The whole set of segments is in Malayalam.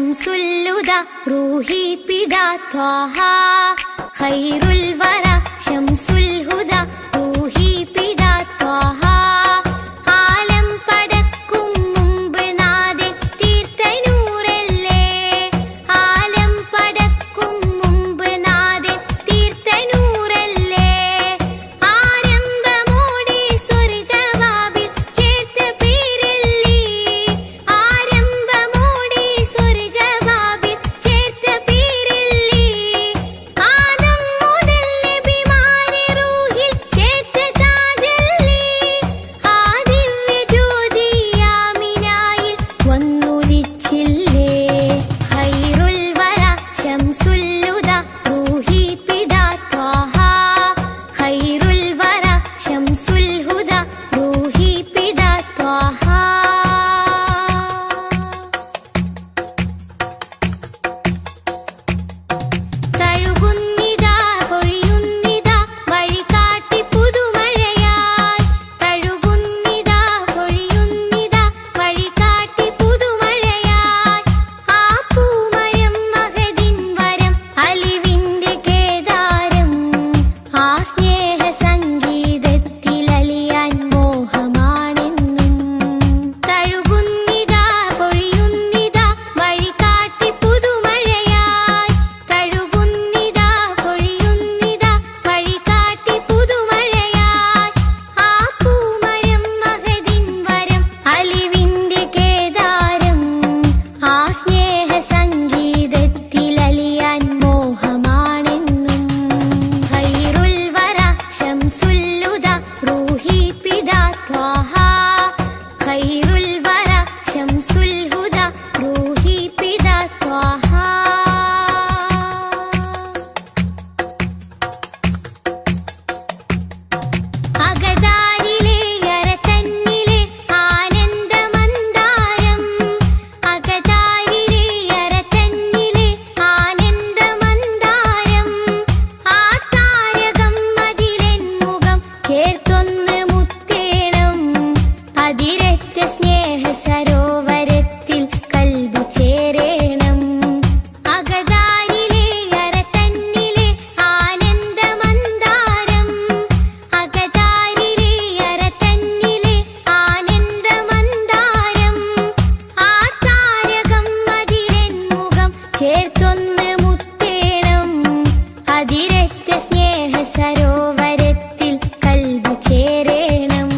ശംസുല്ലുദ റൂഹി പിദാ ത്വാഹ ഖൈറുൽ വറ ശംസുൽ ഹുദ റൂഹി പിദാ ത്വാഹ ആലം പടക്കും മുമ്പ് നാഥൻ തീർത്ത നൂറല്ലേ ആലം പടക്കും മുമ്പ് നാഥൻ തീർത്ത നൂറല്ലേ ആരംഭമോടെ സ്വർഗവാതിൽ ചേർത്ത പേരല്ലേ ആരംഭമോടെ സ്വർഗവാതിൽ ചേർത്ത പേരല്ലേ ആദം മുതൽ നബിമാരെ റൂഹിൽ ചേർത്ത താജല്ലേ ആ ദിവ്യ ജ്യോതി ആമിനായിൽ വന്നുദിച്ചില്ലേ ഖൈറുൽ വറ ശംസുല്ലുദ റൂഹി പിദാ ത്വാഹ ഖൈറുൽ വറ ശംസുൽ ഹുദ റൂഹി പിദാ ത്വാഹ തഴുകുന്നിതാ പൊഴിയുന്നിതാ വഴികാട്ടി പുതുമഴയായി തഴുകുന്നിതാ പൊഴിയുന്നിതാ വഴികാട്ടി പുതുമഴയായി ആ പൂമരം മഹദിൻ വരം അലിവിന്റെ കേദാരം ആ സ്നേഹ സംഗീതത്തിൽ അലിയാൻ മോഹമാണെന്നും തഴുകുന്നിതാ പൊഴിയുന്നിതാ വഴികാട്ടി പുതുമഴയായി തഴുകുന്നിതാ പൊഴിയുന്നിതാ വഴികാട്ടി പുതുമഴയായി ആ പൂമരം മഹദിൻ വരം അലിവിന്റെ കേദാരം ആ സ്നേഹ സംഗീതത്തിൽ അലിയാൻ മോഹമാണെന്നും ഖൈറുൽ വറ ശംസുല്ലുദ റൂഹി പിദാ ത്വാഹ ഖൈറുൽ വറ ശംസുൽ ഹുദ റൂഹി പിദാ ത്വാഹ അകതാരിലെ അരതന്നിലെ ആനന്ദമന്ദാരം അകതാരിലെ അരതന്നിലെ ആനന്ദമന്ദാരം ആ താരകം അതിലെൻ മുഖം ചേർത്തൊന്ന് മുത്തേണം അതിരറ്റ സ്നേഹ സരോവരത്തിൽ കൽബ് ചേരേണം അകതാരിലെ അരതന്നിലെ ആനന്ദമന്ദാരം അകതാരിലെ അരതന്നിലെ ആനന്ദമന്ദാരം ആ താരകം അതിലെൻ മുഖം ചേർത്തൊന്ന് മുത്തേണം അതിരറ്റ സ്നേഹ സരോവരത്തിൽ കൽബ് ചേരേണം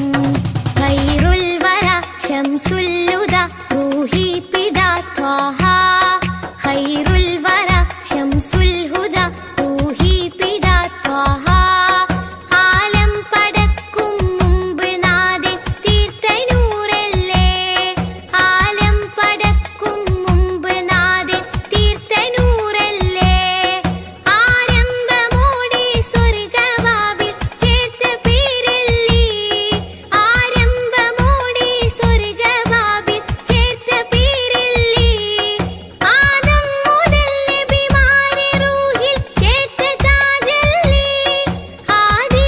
ഖൈറുൽ വറ ശംസുല്ലുദ റൂഹി പിദാ ത്വാഹ ഖൈറുൽ വറ ശംസുൽ ഹുദ റൂഹി പിദാ ത്വാഹ ആലം പടക്കും മുമ്പ് നാഥൻ തീർത്ത നൂറല്ലേ ആലം പടക്കും മുമ്പ് നാഥൻ തീർത്ത നൂറല്ലേ ആരംഭമോടെ സ്വർഗവാതിൽ ചേർത്ത പേരല്ലേ ആരംഭമോടെ സ്വർഗവാതിൽ ചേർത്ത പേരല്ലേ ആദം മുതൽ നബിമാരെ റൂഹിൽ ചേർത്ത താജല്ലേ ആ ദിവ്യ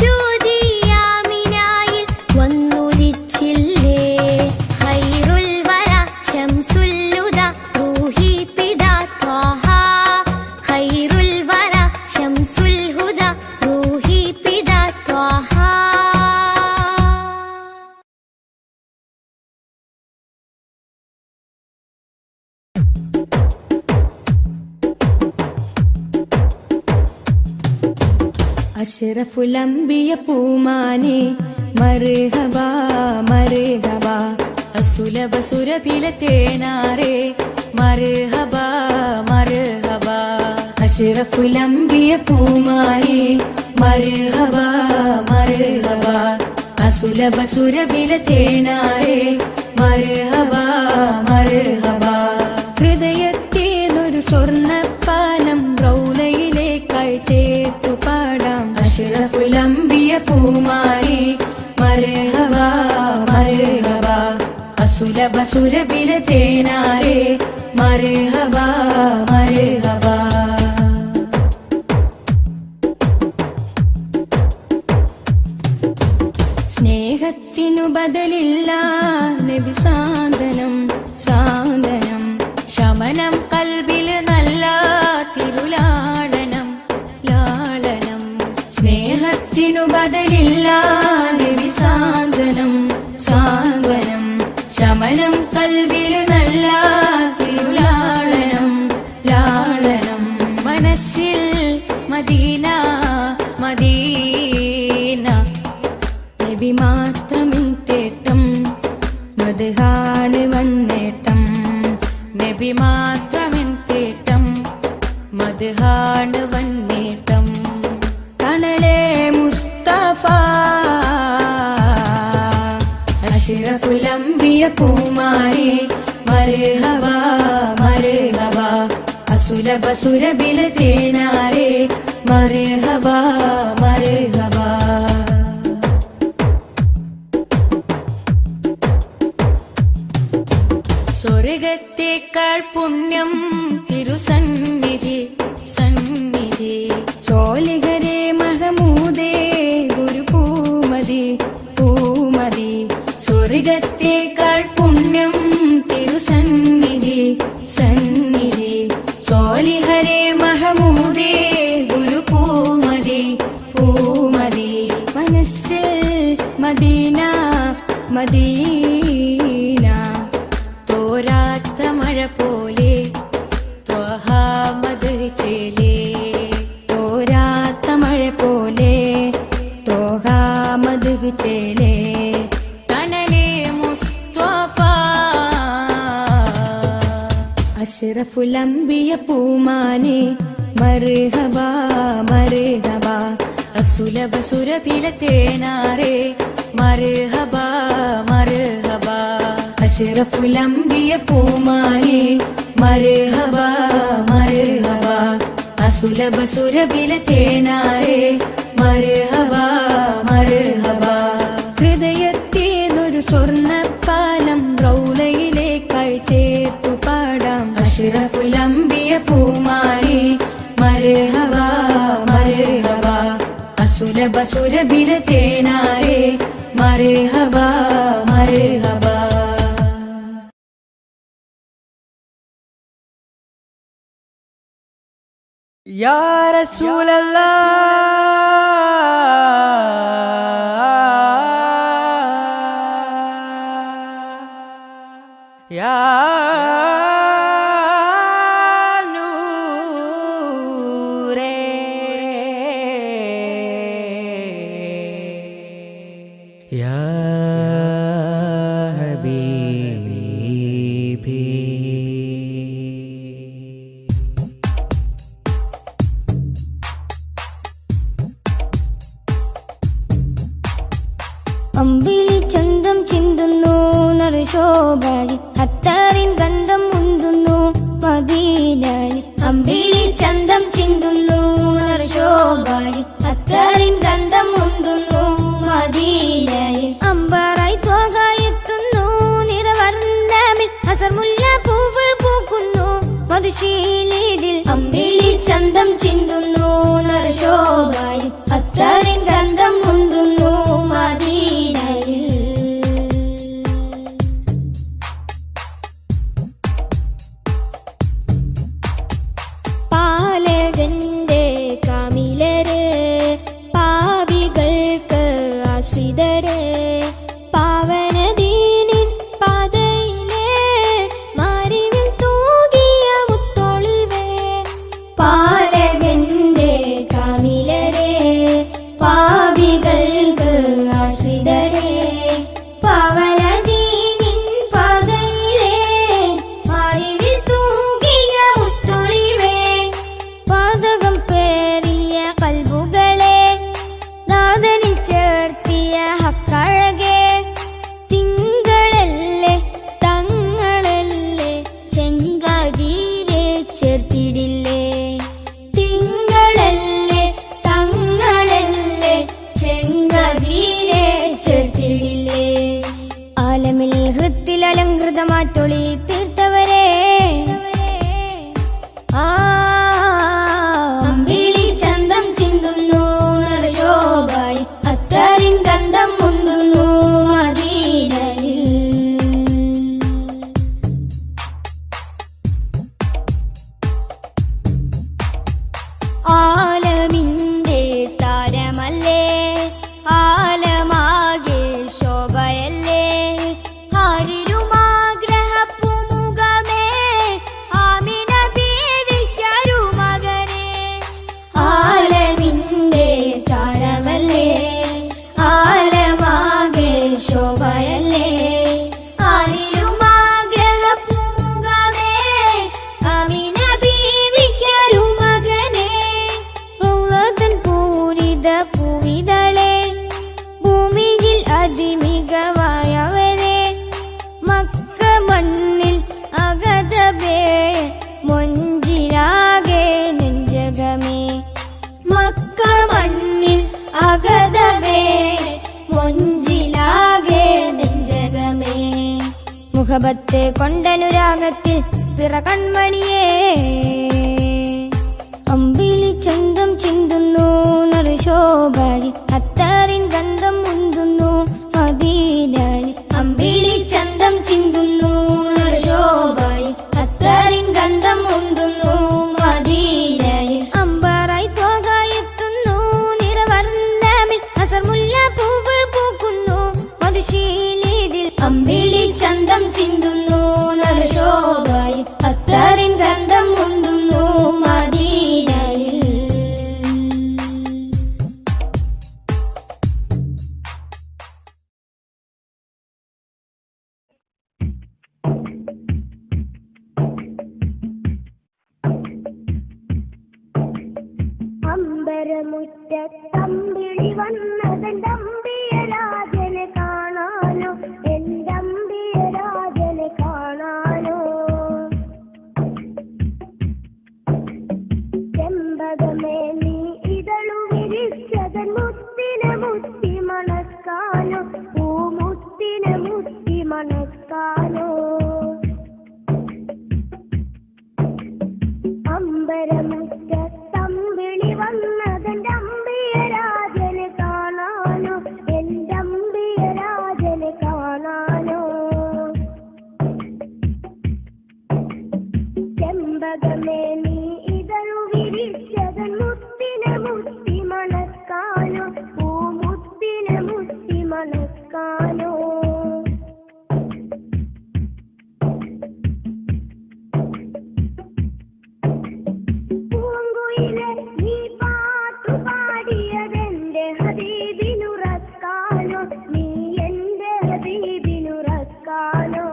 ജ്യോതി ആമിനായിൽ വന്നുദിച്ചില്ലേ ഖൈറുൽ വറ ശംസുല്ലുദ റൂഹി പിദാ ത്വാഹ ഖൈറുൽ വറ ശംസുൽ ഹുദ റൂഹി പിദാ ത്വാഹ അഷ്റഫുൽ അംബിയ പൂമാനെ മർഹബാ മർഹബാ അസുലഭ സുരഭില തേനാരെ മർഹബാ മർഹബാ അഷ്റഫുൽ അംബിയ പൂമാനെ മർഹബാ മർഹബാ അസുലഭ സുരഭില തേനാരെ മർഹബാ മർഹബാ ഹൃദയത്തേനൊരു സ്വർണ്ണപ്പാലം റൗലയിലേക്കായി ചേർത്തു പാടാം അഷ്റഫുൽ അംബിയ പൂമാനെ മർഹബാ മർഹബാ അസുലഭ സുരഭില തേനാരെ മർഹബാ മർഹബാ സ്നേഹത്തിനു ബദലില്ല നബി സാന്ത്വനം സാന്ത്വനം ശമനം കൽബില് നല്ല തിരുലാളനം ലാളനം സ്നേഹത്തിനു ബദലില്ല നബി സാന്ത്വനം സാന്ത്വനം ശമനം കൽബില് നല്ല തിരുലാളനം ലാളനം മനസ്സിൽ മദീന മദീന നബി മാത്രമിൻ തേട്ടം മദ്ഹാണ് വന്നേട്ടം നബി മാത്രമിൻ തേട്ടം മദ്ഹാണ് വന്നേട്ടം തണലേ മുസ്തഫ അഷ്റഫുൽ അംബിയ പൂമാരി മർഹബ മർഹബ അസുലഭ സുരബില തേനാരേ മർഹബ മർഹബ സ്വർഗത്തേക്കാൾ പുണ്യം തിരുസന്നിധി സന്നിധി ചോലിഹരേ മഹമൂദേ ഗുരു പൂമതി പൂമതി സ്വർഗത്തേക്കാൾ പുണ്യം തിരുസന്നിധി സന്നിധി ചോലിഹരേ മഹമൂദേ ഗുരു പൂമതി പൂമതി മനസ്സിൽ മദീന മദീന തോരാത്ത മഴ പോലെ ത്വഹാമദ് ചേലേ തോരാത്ത മഴ പോലെ ത്വഹാമദ് ചേലേ തണലേ മുസ്തഫ അഷ്റഫുൽ അംബിയ പൂമാനെ മർഹബ മർഹബ അസുലഭ സുരഭില തേനാരേ മർഹബ മർഹബ അഷ്റഫുൽ അംബിയ പൂമാനെ മർഹബ മർഹബ അസുലഭ സുരഭില തേനാരേ മർഹബ മർഹബ ഹൃദയത്തേതൊരു സ്വർണ്ണപ്പാലം റൗലയിലേക്കായി ചേർത്തു പാടാം അഷ്റഫുൽ അംബിയ പൂമാനെ മർഹബ മർഹബ അസുലഭ സുരഭില തേനാരേ മർഹബ മർഹബ യാ റസൂലല്ലാഹ് യാ നൂറേ യാ ഹബീബി അമ്പിളി ചന്തം ചിന്തുന്നു നറുശോഭയിൽ അത്തറിൻ ഗന്ധം മുന്തുന്നു മദീനയിൽ അമ്പിളി ചന്തം ചിന്തുന്നു നറുശോഭയിൽ അത്തറിൻ ഗന്ധം മുന്തുന്നു മദീനയിൽ അമ്പറായി ത്വകയെത്തുന്നു നിറവർണ്ണമിൽ അസർമുല്ല പൂവ് പൂക്കുന്നു മധുശീലിതിൽ അമ്പിളി ചന്തം ചിന്തുന്നു നറുശോഭയിൽ അത്തറിൻ ഗന്ധം മുന്തുന്നു മദീനയിൽ പാലകന്റെ കാമിലര് പാപികൾക്ക് ആശ്രിതര് പാവനദീനിൻ പാതയിലെ മാരിവിൽ തൂകിയ മുത്തൊളിവേ പാലകന്റെ കാമിലര് മുഹബത്തെ കൊണ്ടനുരാഗത്തിൽ പിറ കൺമണിയേ അമ്പിളി ചന്തം ചിന്തുന്നു നറുശോഭാരി അത്തറിൻ ഗന്ധം മുന്തുന്നു മദീനാരി അമ്പിളി ചന്തം ചിന്തുന്നു നറുശോഭാരി അത്തറിൻ ഗന്ധം മുന്തുന്നു മദീനാരി അമ്പറായി തോകായെത്തുന്നു നിറവർണ്ണമിൽ അസർമുല്ല പൂവ് പൂക്കുന്നു മധുശീലിതിൽ അമ്പിളി ചന്തം ചിന്തുന്നു നറുശോഭാരി അത്തറിൻ ഗന്ധം മുന്തുന്നു മദീനയിൽ അമ്പരമുറ്റത്തമ്പിളി വന്നതെന്തമ്പിയരാജനെ കാണാനോ എന്തമ്പിയരാജനെ കാണാനോ ചെമ്പകമേ നീ ഇതളു വിരിച്ചതൻ മുത്തിനെ മുത്തി മണക്കാനോ പൂമുത്തിനെ മുത്തി മണക്കാനോ അമ്പരമുറ്റത്തമ്പിളി വന്നതെന്റെ അമ്പിയരാജനെ കാണാനോ എന്റെ അമ്പിയരാജനെ കാണാനോ ചെമ്പകമേ നീ ഇതളു വിരിച്ചതൻ മുത്തിനെ മുത്തി മണക്കാനോ പൂമുത്തിനെ മുത്തി മണക്കാനോ പൂങ്കുയിലെ നീ പാട്ടു പാടിയതെന്റെ ഹബീബിനുറക്കാനോ നീ എന്റെ ഹബീബിനുറക്കാനോ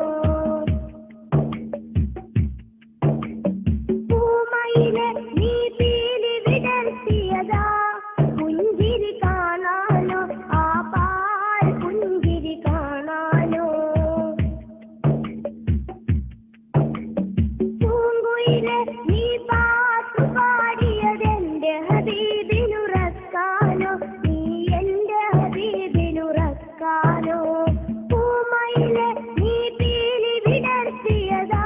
പൂമയിലെ നീ പീലി വിടർത്തിയതാ പുഞ്ചിരി കാണാനോ ആ പാൽ പുഞ്ചിരി കാണാനോ പൂങ്കുയിലെ നീ പാട്ടു പാടിയതെന്റെ ഹബീബിനുറക്കാനോ നീ എന്റെ ഹബീബിനുറക്കാനോ പൂമയിലെ നീ പീലി വിടർത്തിയതാ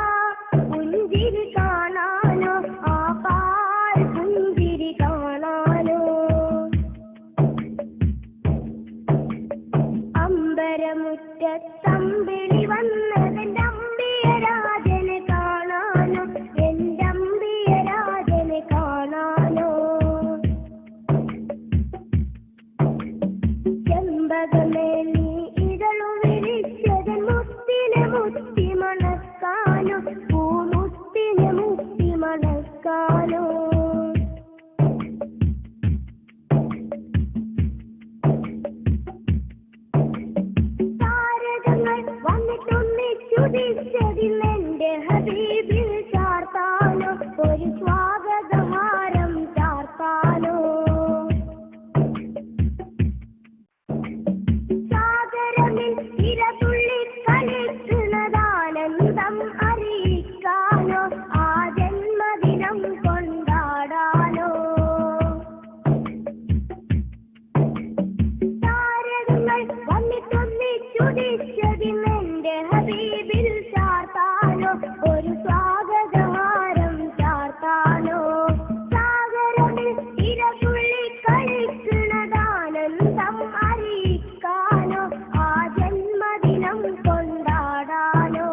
പുഞ്ചിരി കാണാനോ ആ പാൽ പുഞ്ചിരി കാണാനോ അമ്പരമുറ്റത്തമ്പിളി വന്നതെന്റെ അമ്പിയരാജനെ കാണാനോ എന്റെ അമ്പിയരാജനെ കാണാനോ ചെമ്പകമേ നീ ഇതളു വിരിച്ചതൻ മുത്തിനെ മുത്തി മണക്കാനോ പൂമുത്തിനെ മുത്തി മണക്കാനോ താരകങ്ങൾ വന്നിട്ടൊന്നിച്ചുദിച്ചതിന്നെന്റെ ഹബീബിൽ ചാർത്താനോ ഒരു സ്വാഗതഹാരം ചാർത്താനോ സാഗരമിൽ തിരതുള്ളി കളിക്കുന്നതാനന്ദം അറിയിക്കാനോ ആ ജന്മദിനം കൊണ്ടാടാനോ താരകങ്ങൾ വന്നിട്ടൊന്നിച്ചുദിച്ചതിന്നെന്റെ ഹബീബിൽ ചാർത്താനോ ഒരു സ്വാഗതഹാരം ചാർത്താനോ സാഗരമിൽ തിരതുള്ളി കളിക്കുന്നതാനന്ദം അറിയിക്കാനോ ആ ജന്മദിനം കൊണ്ടാടാനോ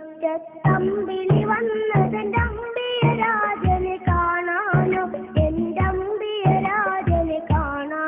അമ്പരമുറ്റത്തമ്പിളി വന്നതെന്റെ അമ്പിയരാജനെ കാണാനോ എന്റെ അമ്പിയരാജനെ കാണാനോ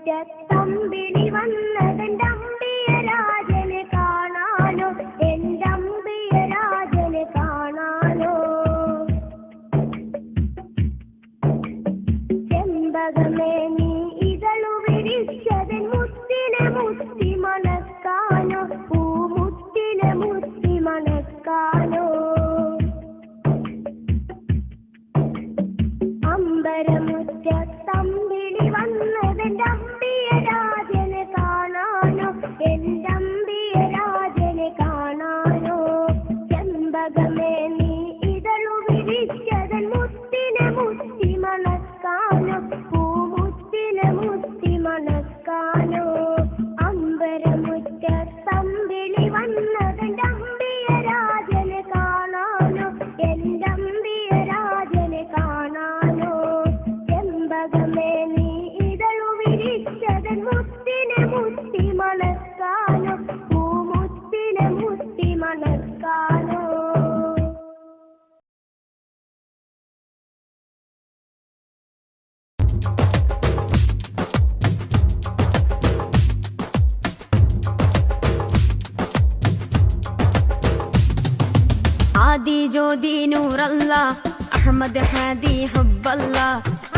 മുറ്റത്തമ്പിളി വന്നതെന്റെ അമ്പിയ രാജനെ കാണാനോ, എന്റെ അമ്പിയ രാജനെ കാണാനോ. ചെമ്പകമേ നീ ഇതളു വിരിച്ചതൻ മുത്തിനെ മുത്തി മണക്കാനോ, പൂമുത്തിനെ മുത്തി മണക്കാനോ. അമ്പരമുറ്റത്തമ്പിളി വന്നതെന്റെ അമ്പിയ രാജനെ കാണാനോ, എന്റെ അമ്പിയ രാജനെ കാണാനോ. ചെമ്പകമേ നീ ഇതളു വിരിച്ചതൻ മുത്തിനെ മുത്തി മണക്കാനോ, പൂമുത്തിനെ മുത്തി മണക്കാനോ. അമ്പരമുറ്റത്തമ്പിളി വന്നതെന്റെ അമ്പിയ രാജനെ കാണാനോ, എന്റെ അമ്പിയ രാജനെ കാണാനോ. ചെമ്പകമേ നീ ഇതളു വിരിച്ചതൻ മുത്തിനെ മുത്തി മണക്കാനോ, പൂമുത്തിനെ മുത്തി മണക്കാനോ. ആദി ജ്യോതി നൂറല്ല അഹമ്മദ് ഹാദി ഹുബ്ബല്ല.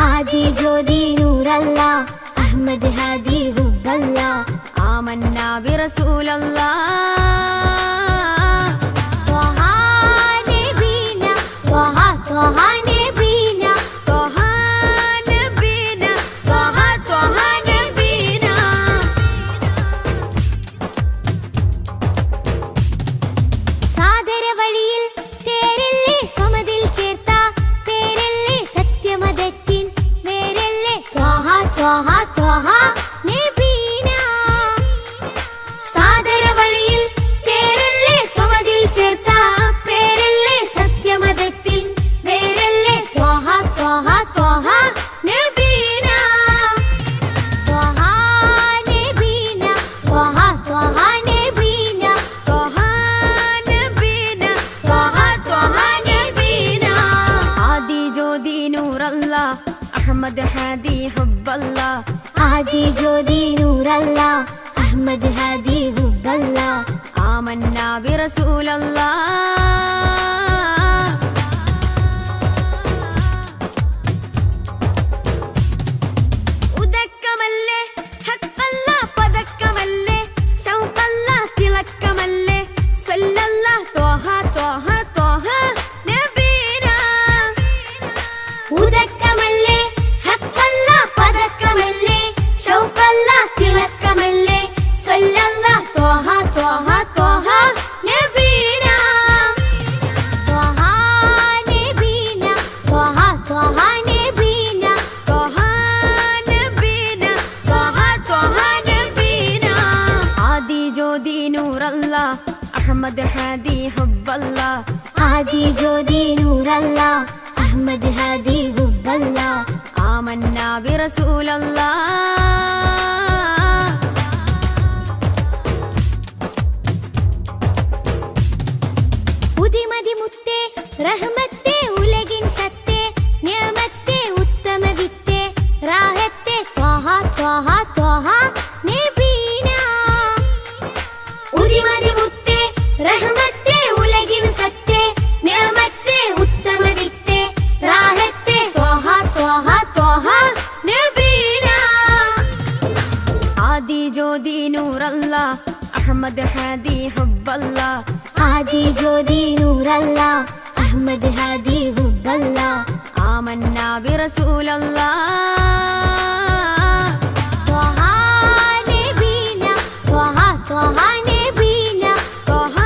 ആദി ജ്യോതി നൂറല്ല അഹമ്മദ് ഹാദി ഹുബ്ബല്ല. ആമന്നാ ബിറസൂലല്ലാ ത്വഹ നബീന ത്വഹ ത്വഹ നബീന ത്വഹ നബീന ത്വഹ ത്വഹ നബീന. സാദര വഴിയിൽ തേരല്ലേ സമതിൽ ചേർത്ത പേരല്ലേ സത്യമതത്തിൻ വേരല്ലേ ത്വഹ ത്വഹ ത്വഹ നബീന. സാദര വഴിയിൽ തേരല്ലേ സമതിൽ ചേർത്ത പേരല്ലേ സത്യമതത്തിൻ വേരല്ലേ ത്വഹ ത്വഹ ത്വഹ നബീന. ത്വഹ നബീന ത്വഹ ത്വഹ നബീന ത്വഹ നബീന ത്വഹ ത്വഹ നബീന. ആദി ജ്യോതി നൂറല്ല അഹമ്മദ് ഹാദി ഹുബ്ബല്ല. ആദി ജ്യോതി നൂറല്ല അഹമ്മദ് ഹാദി ഹുബ്ബല്ല. ആമന്നാ ബിറസൂലല്ലാ ഉദക്കമല്ലേ ഹഖല്ല പദക്കമല്ലേ ശൗഖല്ല തിളക്കമല്ലേ സ്വല്ലല്ല ത്വഹ ത്വഹ ത്വഹ നബീന. ഉദക്കമല്ലേ ഹഖല്ല പദക്കമല്ലേ ശൗഖല്ല തിളക്കമല്ലേ സ്വല്ലല്ല ത്വഹ ത്വഹ ത്വഹ നബീന. ത്വഹ നബീന ത്വഹ ത്വഹ നബീന ത്വഹ നബീന ത്വഹ ത്വഹ നബീന. ആദി ജ്യോതി നൂറല്ല അഹമ്മദ് ഹാദി ഹുബ്ബല്ല. ആദി ജ്യോതി നൂറല്ല അഹമ്മദ് ഹാദി ഹുബ്ബല്ല. ആമന്നാ ബിറസൂലല്ലാ ഉദിമതി മുത്തേ റഹ്മത്തേ ഉലകിൻ സത്തേ നിയമത്തേ ഉത്തമ വിത്തേ റാഹത്തേ ത്വഹ ത്വഹ ത്വഹ നബീന. ഉദിമതി മുത്തേ റഹ്മത്തേ ഉലകിൻ സത്തേ നിയമത്തേ ഉത്തമ വിത്തേ റാഹത്തേ ത്വഹ ത്വഹ ത്വഹ നബീന. ആദി ജ്യോതി നൂറല്ല അഹമ്മദ് ഹാദി ഹുബ്ബല്ല. ആദി ജ്യോതി നൂറല്ല അഹമ്മദ് ഹാദി ഹുബ്ബല്ല. ആമന്നാ ബിറസൂലല്ലാ ത്വഹ നബീന ത്വഹ ത്വഹ നബീന ത്വഹ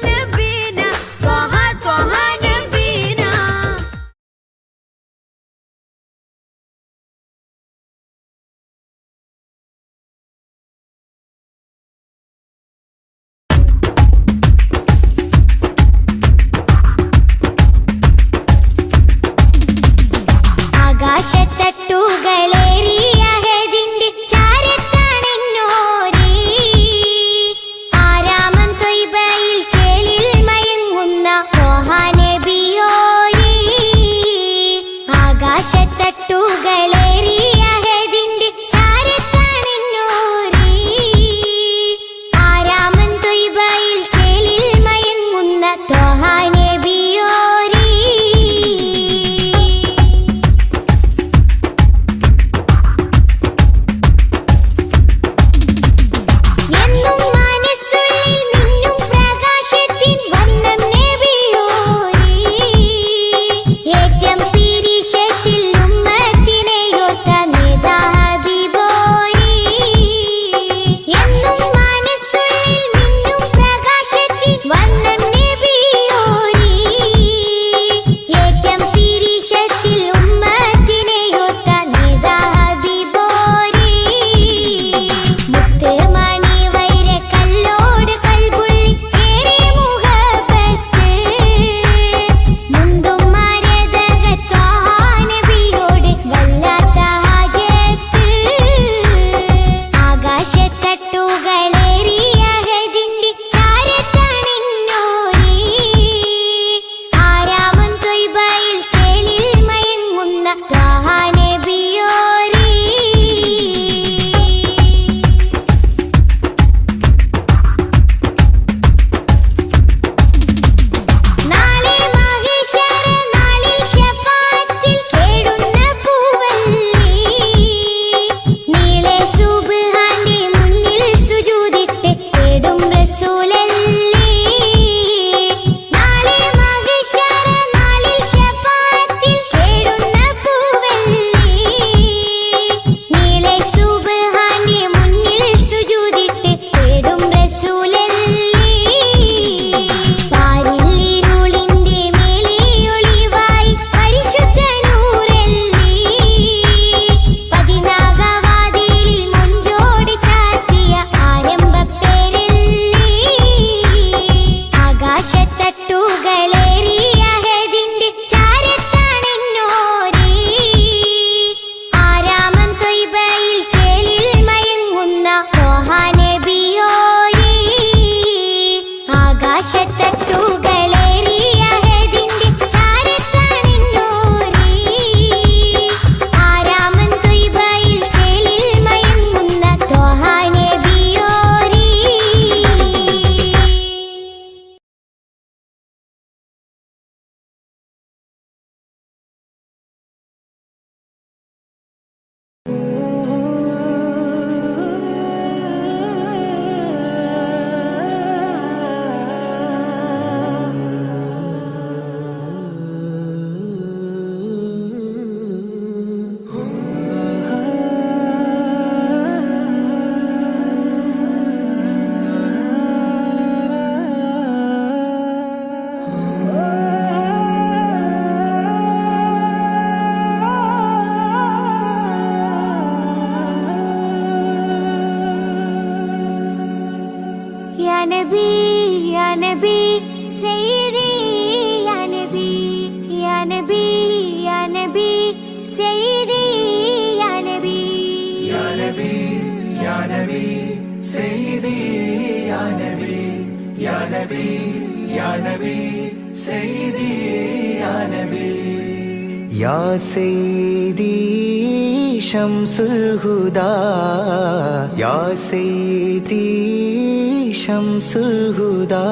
നബീന ത്വഹ ത്വഹ നബീന. ആകാശത്തട്ട് ത്വഹ നബിയോരേ. നാളെ മഹ്ശറ നാളിൽ ശഫാഅത്തിൽ കേടുന്ന പൂവല്ലി, നീളെ സുബ്ഹാന്റെ മുന്നിൽ സുജൂദിട്ട് തേടും റസൂലല്ലി. നാളെ മഹ്ശറ നാളിൽ ശഫാഅത്തിൽ കേടുന്ന പൂവല്ലി, നീളെ സുബ്ഹാന്റെ മുന്നിൽ സുജൂദിട്ട് തേടും റസൂലല്ലി. പാരില്ലിരുളിന്റെ മേലെ ഒളിവായി പരിശുദ്ധ നൂറല്ലി, പതിനാഗവാതിലിൽ മുഞ്ചോടി ചാർത്തിയ ആരംഭപ്പേരല്ലി. ആകാശത്തട്ടുകളേറിയ അഹദിന്റെ ചാരത്താണെന്നോരേ, ആരാമം ത്വയ്ബയിൽ ചേലിൽ മയങ്ങുന്ന ത്വഹ നബിയോരേ. ആകാശത്തട്ടുകളേറിയ അഹദിന്റെ ചാരത്താണെന്നോരേ, ആരാമം ത്വയ്ബയിൽ ചേലിൽ മയങ്ങുന്ന ത്വഹ നബിയോരേ. या नबी सैयदी, या नबी सैयदी, या नबी. या नबी या नबी सैयदी या नबी या नबी या नबी सैयदी या नबी. या सैयदी शम्सुल हुदा, या सैयदी शम्सुल हुदा.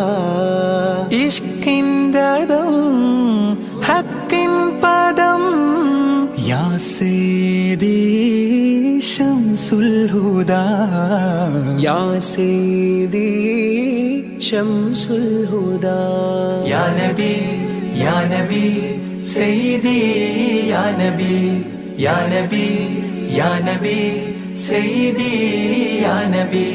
इश्किन रदम हक्किन पदम, या सैयदी शम्सुल हुदा, या सैयदी शम्सुल हुदा. या नबी सैयदी या नबी या नबी या नबी सैयदी या नबी.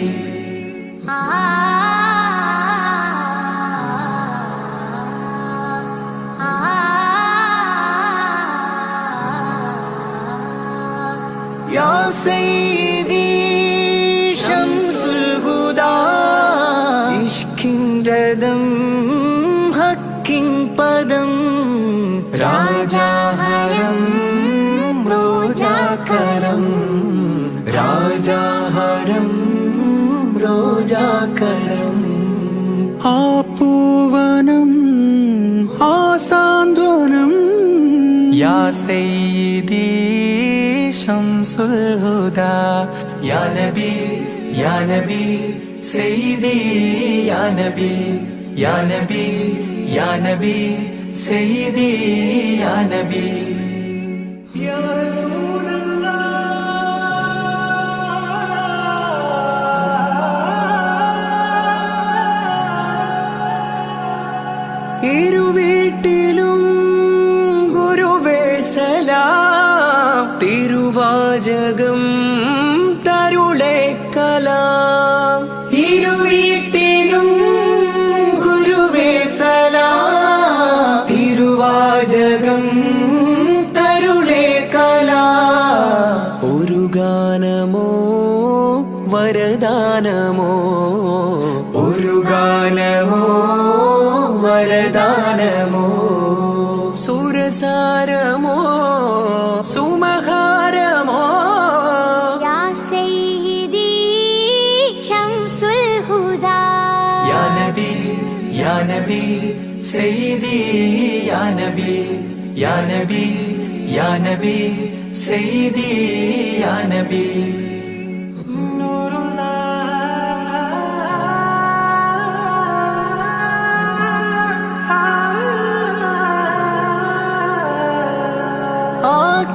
या सैयदी शम्सुल हुदा, इश्किन रदम हक्किन पदम. राजा हरम रोजा करम, राजा हरम रोजा करम. आपूवनम आसांद्वनम. या सैयदी शम्सुल हुदा, या नबी सैयदी या नबी या नबी या नबी सैयदी या नबी. या रसूल अल्लाह. ഇരുവീട്ടിലും ഗുരുവേ സലാം, തിരുവാചകം തരുളേ കലാം. ഇരുവീട്ടിലും ഗുരുവേ സലാം, തിരുവാചകം തരുളേ കലാം. ഒരു ഗാനമോ വരദാനമോ, ഒരു ഗാനമോ വരദാനമോ, സുരസാരമോ സുമഹാരമോ. या सैयदी शम्सुल हुदा, या नबी सैयदी या नबी या नबी या नबी सैयदी या नबी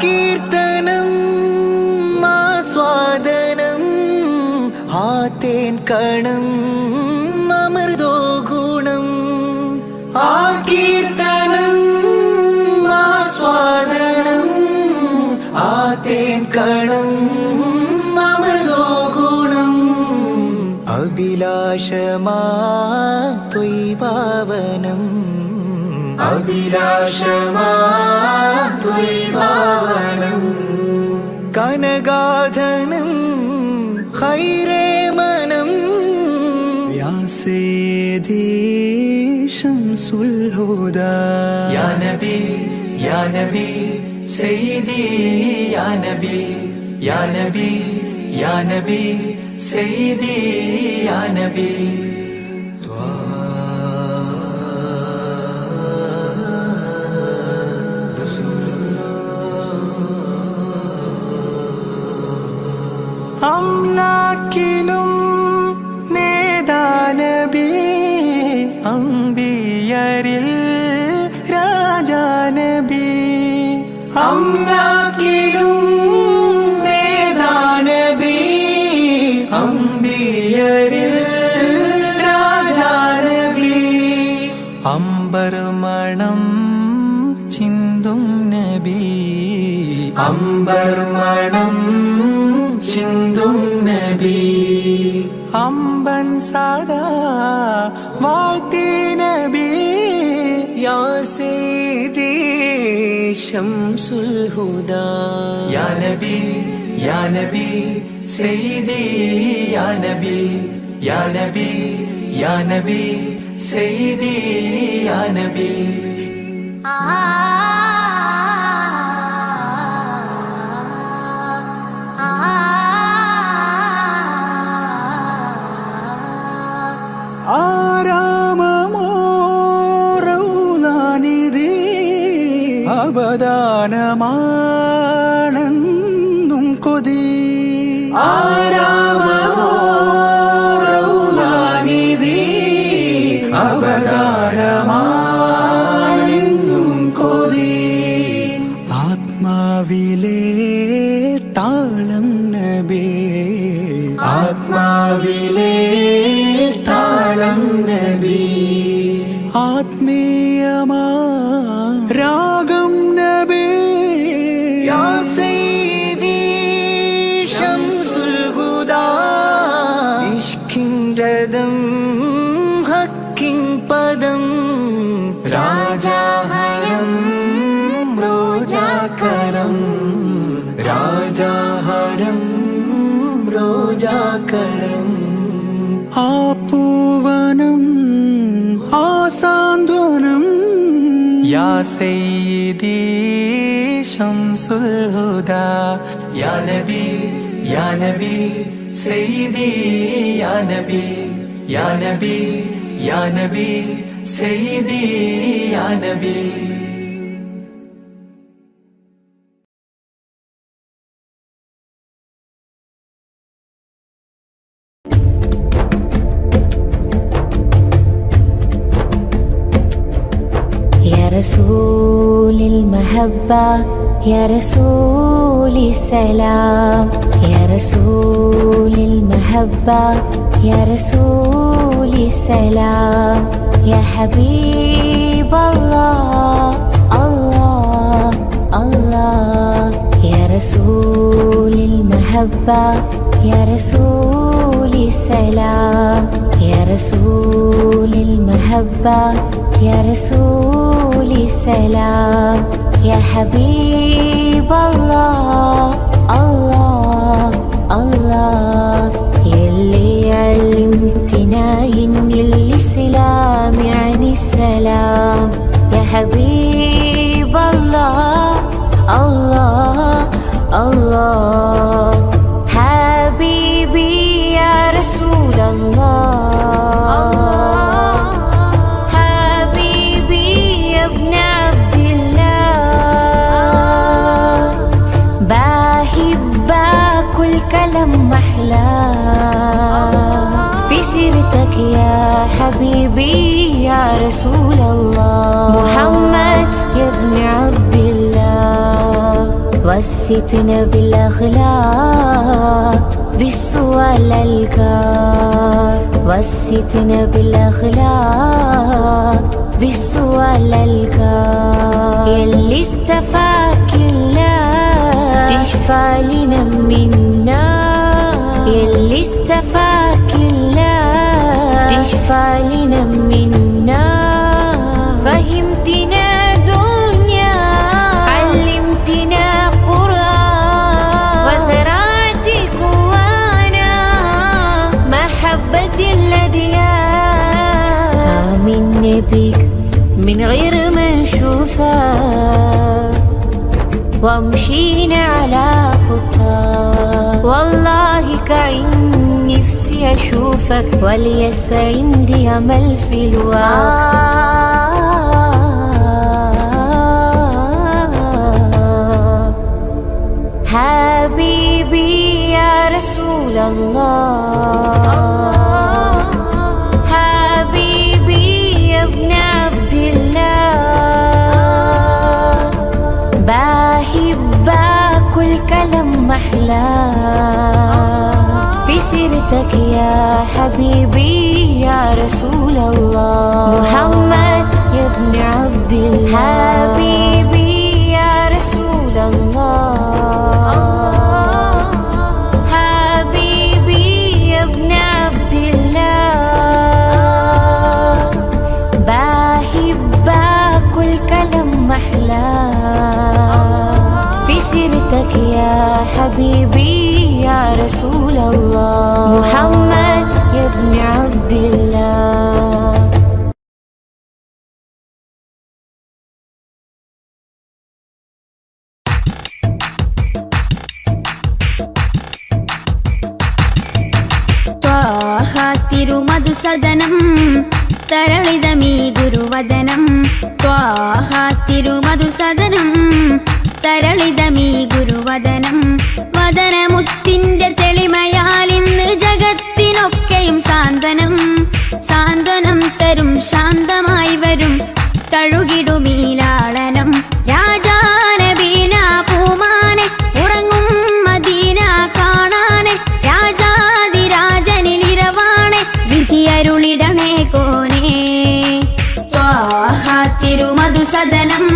കീർത്തനം ആസ്വാദനം ആതേൻ കണം അമൃതോ ഗുണം ആ കീർത്തനം ആസ്വാദനം ആതേൻ കണം അമൃതോ ഗുണം അഭിലാഷമാ ത്വയ്പാവനം അഭിലാഷമാ ത്വയ്പാവനം കനകാധനം ഖൈറേ മനം യാ സയ്യിദി ശംസുൽ ഹുദാ യാ നബി സയ്യിദി യാ നബി യാ നബി യാ നബി സയ്യിദി യാ നബി അംലാക്കിലും നേദാനബി അംബിയരിൽ രാജാനബി അംലാക്കിലും നേദാനബി അംബിയരിൽ രാജാനബി അംബർ മണം ചിന്തും നബി അംബർ മണം ചിന്തും നബി അമ്പൻ സദാ വാഴ്ത്തി നബി യാ സയ്യിദി ശംസുൽ ഹുദാ യാ നബി സയ്യിദി യാ നബി യാ നബി യാ നബി സയ്യിദി യാ നബി അവദാനമാണെന്നും കൊതി ആരാമമോറൗലാനിധി അവദാനമാണെന്നും കൊതി ആത്മാവിലെ താളം നബി ആത്മാവിലെ താളം നബി ആത്മീയമാ രാഗം നബി യാ സയ്യിദി ശംസുൽ ഹുദാ ഇഷ്കിൻ രഥം ഹക്കിൻ പദം രാജാഹരം റോജാകരം രാജാഹരം റോജാകരം ആ പൂവനം ആ സാന്ത്വനം യാ സയ്യിദി ശംസുൽ ഹുദാ യാ നബി സയ്യിദി യാ നബി യാ നബി യാ നബി സയ്യിദി യാ നബി رسول المحبة يا رسول السلام يا رسول المحبة يا رسول السلام يا حبيب الله الله الله يا رسول المحبة يا رسول السلام يا رسول المحبة يا رسول السلام يا حبيب الله الله الله يلي علمتنا إن الإسلام عن السلام يا حبيب الله الله الله حبيبي يا رسول الله حبيبي يا ابن عبد الله والكلام محلى في سيرتك يا حبيبي يا رسول الله محمد يا ابن عبد الله وسيتنا بالأخلاق بالسؤال الكار وسيتنا بالأخلاق بالسؤال الكار يلي استفاك الله تشفى لنا منا يلي استفاك الله تشفى لنا منا فهمتنا دنيا علمتنا قرآن وزرعت جوانا محبة الأديان آمنا بك من غير ما نشوفك ومشينا على خطاك والله كعين نفسي أشوفك وليس عندي أمل في الوعد حبيبي يا رسول الله حبيبي يا ابن عبد الله بحبك والكلام محلى في سيرتك يا حبيبي يا رسول الله محمد يا ابن عبد الله حبيبي يا رسول الله حبيبي يا ابن عبد الله بحبك والكلام محلى في سيرتك يا حبيبي يا رسول الله محمد يا ابن عبد الله ത്വാഹ തിരുമധുസദനം തരളിതമീ ഗുരുവദനം ത്വാഹ തിരുമധുസദനം തരളിതമീ ഗുരുവദനം വദനമുത്തിന്റെ തെളിമയാൽ ഇന്ന് ജഗത്തിനൊക്കെയും സാന്ത്വനം സാന്ത്വനം തരും ശാന്തമായി വരും തഴുകിടുമീലാളനം രാജാനബീന പൂമാനെ ഉറങ്ങും മദീന കാണാനെ രാജാതിരാജനിലിരവാണെ വിധിയരുളിടണേ കോനേ ത്വാഹ തിരുമധുസദനം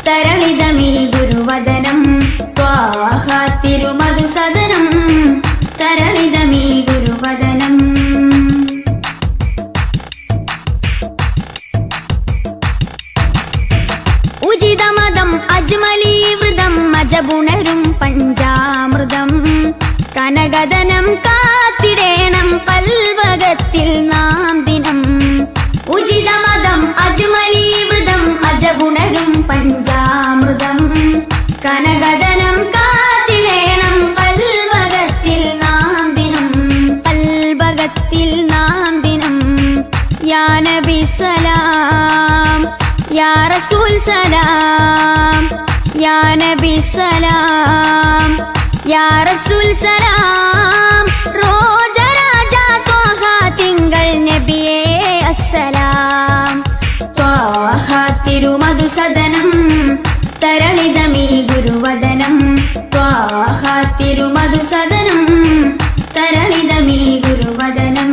തരളിതമീ ഗുരുവദനം ത്വാഹ തിരുമധുസദനം തരളിതമീ ഗുരുവദനം ഉചിതമതം അജ്മലീവൃതം അജബുണരും പഞ്ചാമൃതം കനകദനം കാത്തിടേണം കൽവകത്തിൽ നാം ദിനം ഉചിതമതം അജ്മലീവൃതം അജബുണരും പഞ്ചാമൃതം കനകദനം കാത്തിടേണം കൽവകത്തിൽ നാം ദിനം കൽവകത്തിൽ നാം ദിനം യാ നബി സലാം യാ റസൂൽ സലാം യാ നബി സലാം യാ റസൂൽ സലാം റോജ രാജ ത്വാഹ തിങ്കൾ നബിയേ അസ്സലാം ത്വാഹ തിരുമധുസദനം തരളിതമീ ഗുരുവദനം ത്വാഹ തിരുമധുസദനം തരളിതമീ ഗുരുവദനം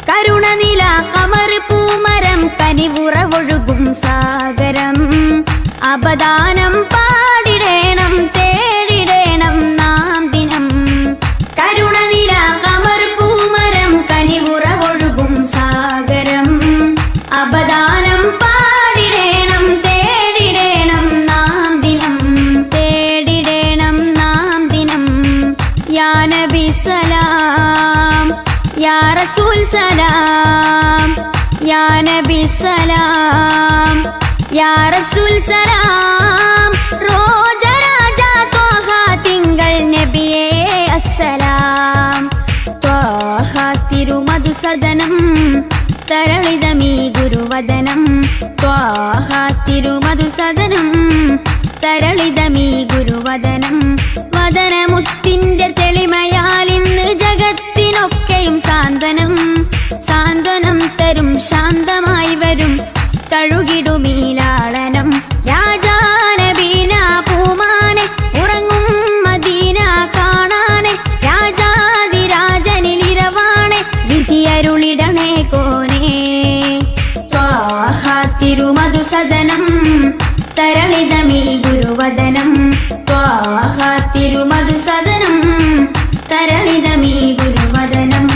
കരുണനില കമർ പൂമരം കനിവുറവൊഴുകും സാഗരം അപദാനം പാടിടേണം തേടിടേണം നാം ദിനം കരുണനില കമർ പൂമരം കനിവുറവൊഴുകും സാഗരം അപദാനം പാടിടേണം തേടിടേണം നാം ദിനം തേടിടേണം നാം ദിനം യാ നബി സലാം യാ റസൂൽ സലാം യാ നബി സലാം യാ റസൂൽ സലാം റോജ രാജ ത്വാഹ തിങ്കൾ നബിയേ അസ്സലാം ത്വാഹ തിരുമധുസദനം തരളിതമീ ഗുരുവദനം ത്വാഹ തിരുമധുസദനം തരളിതമീ ഗുരുവദനം വദനമുത്തിന്റെ തെളിമയാൽ ഇന്ന് ജഗത്തിനൊക്കെയും സാന്ത്വനം സാന്ത്വനം തരും ശാന്തമായി വരും തഴുകിടുമീലാളനം രാജാനബീന പൂമാനെ ഉറങ്ങും മദീന കാണാനെ രാജാതിരാജനിലിരവാണെ വിധിയരുളിടണേ കോനേ ത്വാഹ തിരുമധുസദനം തരളിതമീ ഗുരുവദനം ത്വാഹ തിരുമധുസദനം തരളിതമീ ഗുരുവദനം.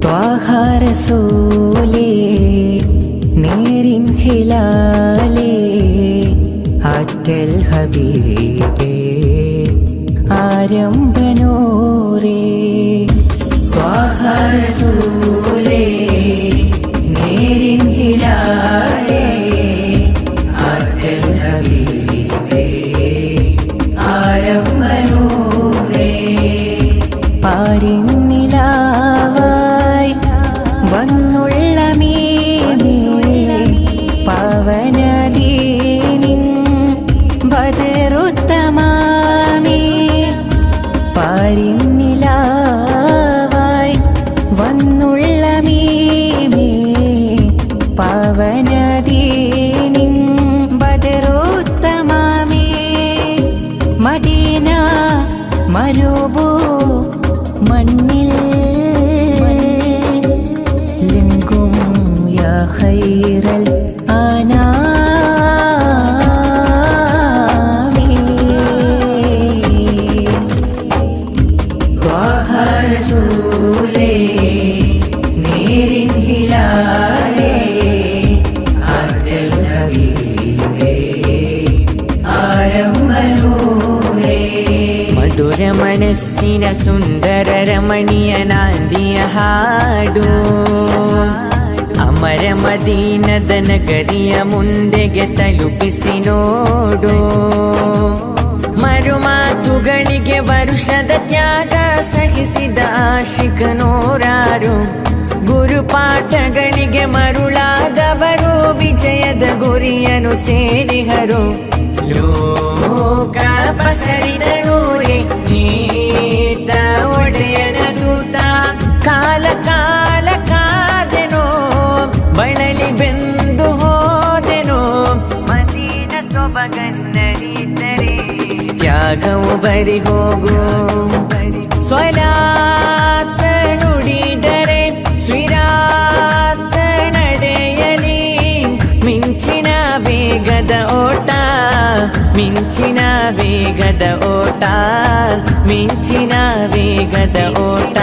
ത്വാഹ റസൂലേ നേരിൻ ഹിലാലേ ആറ്റൽ ഹബീബേ ആരംഭനൂരേ ത്വാഹ റസൂലേ നേരിൻ ഹിലാലേ ആറ്റൽ ഹബീബേ ആരംഭനൂരേ പാരിന്നിലാവായി വന്നുള്ള മീനേ പവനദീനിൻ ബദറുത്തമാമേ പാരിന്നിലാവായി വന്നുള്ള മീനേ പവനദീനിൻ ബദറുത്തമാമേ മദീന മരുഭൂ മണ്ണിൽ ലിംഗും യാ ഖൈറൽ ആനാമി ത്വാഹ റസൂലേ നേരിൻ ഹിലാലേ ആറ്റൽ ഹബീബേ ആരംഭനൂരേ മധുര മനസ്സിന സുന്ദര രമണീയ നാന്ദിയ ಹಾಡು ಅಮರ ಮದೀನದ ನಗರಿಯ ಮುಂದೆಗೆ ತಲುಪಿಸಿ ನೋಡು ಮರುಮಾತುಗಳಿಗೆ ವರುಷದ ತ್ಯಾಗ ಸಹಿಸಿದ ಆಶಿಕ ನೂರಾರು ಗುರುಪಾಠಗಳಿಗೆ ಮರುಳಾದವರು ವಿಜಯದ ಗುರಿಯನ್ನು ಸೇರಿಹರು ಲೋಕ ಪಸರಿದರೂರೇ ನೀತ ಒಡೆಯನ ದೂತ ಕಾಲ ಕಾಲ ಕಾದೆನೋ ಬಳಲಿ ಬೆಂದು ಹೋದೆನೋ ಮದೀನ ಸೊಬಗನ್ನಡಿದರೆ ತ್ಯಾಗವು ಬರಿ ಹೋಗು ಸ್ವಲಾತ ನುಡಿದರೆ ಸ್ವಿರಾತ ನಡೆಯಲಿ ಮಿಂಚಿನ ವೇಗದ ಓಟ ಮಿಂಚಿನ ವೇಗದ ಓಟ ಮಿಂಚಿನ ವೇಗದ ಓಟ.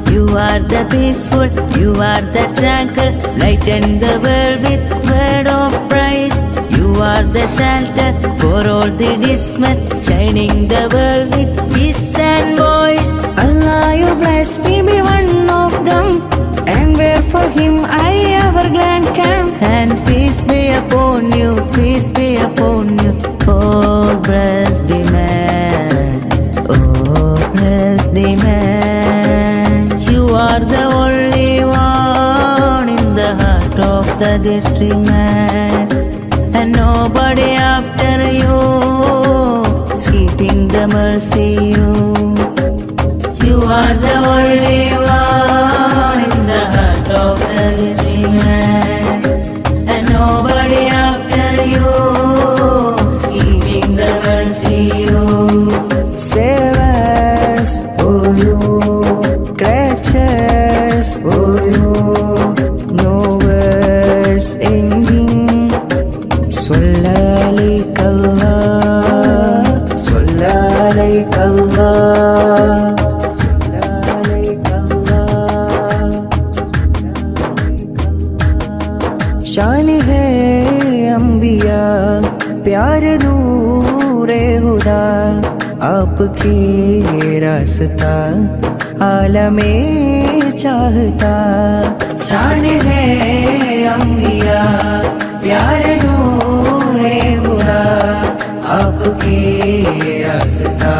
You are the peaceful, you are the tranquil, lighten the world with word of praise. You are the shelter for all the dismal, shining the world with peace and voice. Allah, you bless me, be one of them, and where for him I ever glad can. And peace be upon you, peace be upon you, oh blessed the man, oh blessed the man. You are the only one in the heart of the district man, and nobody after you is keeping the mercy you. You are the only one in the heart of the district man, and nobody after you is keeping the mercy you. Save us, oh you, creatures, oh you, no words ending. Sallallahu शान है अंबिया प्यार नूरे हुदा आपकी रास्ता आलमे चाहता। शान है अम्बिया प्यारे नूरे हुदा आपके रास्ता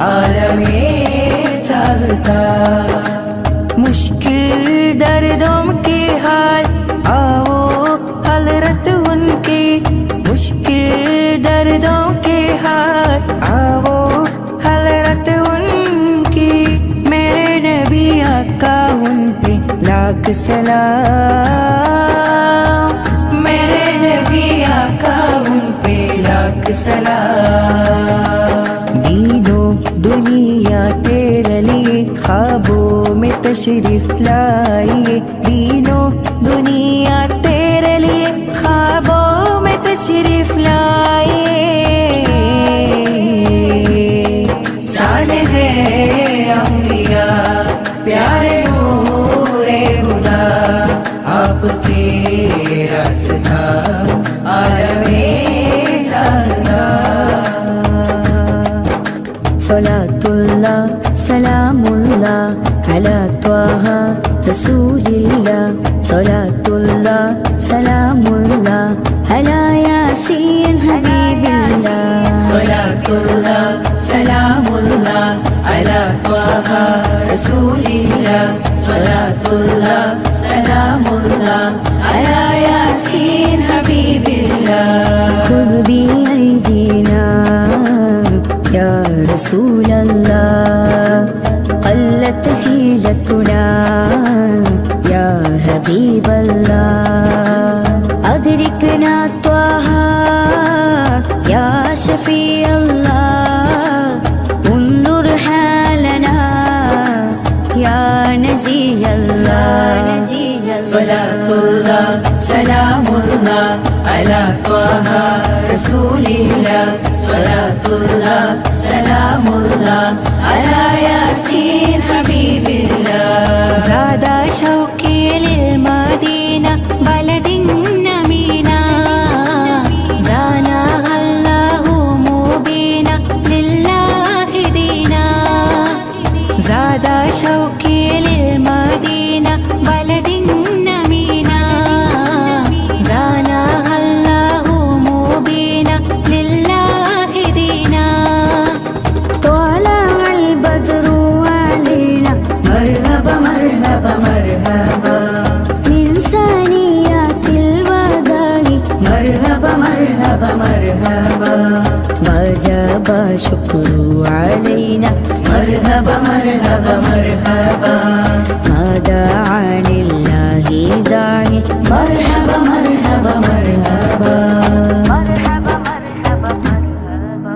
आलमे चाहता। मुश्किल दर्दों के हाल आओ हजरत उनके, मुश्किल दर्दों के हाल आओ हजरत उनकी। मेरे नबी आका उन पे लाख सलाम, मेरे नबी आका उन पे लाख सलाम। दीनो दुनिया तेरे लिए ख्वाबों में तशरीफ लाइए, दीनो दुनिया तेरे लिए ख्वाबों में तशरीफ लाइए। शान है अम्बिया प्यारे नूरे हुदा आपके रास्ता आलमे चाहता। सलातुल्लाह सलामुल्लाह अला त्वाहा रसूलिल्लाह, सलातुल्लाह सलामुल्लाह अला यासीन हबीबिल्लाह। सलातुल्लाह सलामुल्लाह अला त्वाहा रसूलिल्लाह, सलातुल्लाह सलामुल्लाह अला यासीन हबीबिल्लाह। खुद भी ऐदीना या रसूल अल्लाह, قلت حيلتنا يا حبيب الله. أدركنا طه يا شفيع الله، انظر حالنا يا نجي الله. صلاة الله سلام الله على طه رسول الله، صلاة الله سلام الله على ياسين حبيب الله. زاد شوقي للمدينة بلد نمينا، زانها الله مبينا لله دينا. زاد شوقي للمدينة بلد نمينا، زانها الله مبينا لله دينا. طلع البدر علينا مرحبا مرحبا مرحبا من ثنيات الوداع، مرحبا مرحبا مرحبا وجب شكر علينا، مرحبا مرحبا مرحبا ما دعا لله داعي، مرحبا مرحبا مرحبا مرحبا مرحبا مرحبا.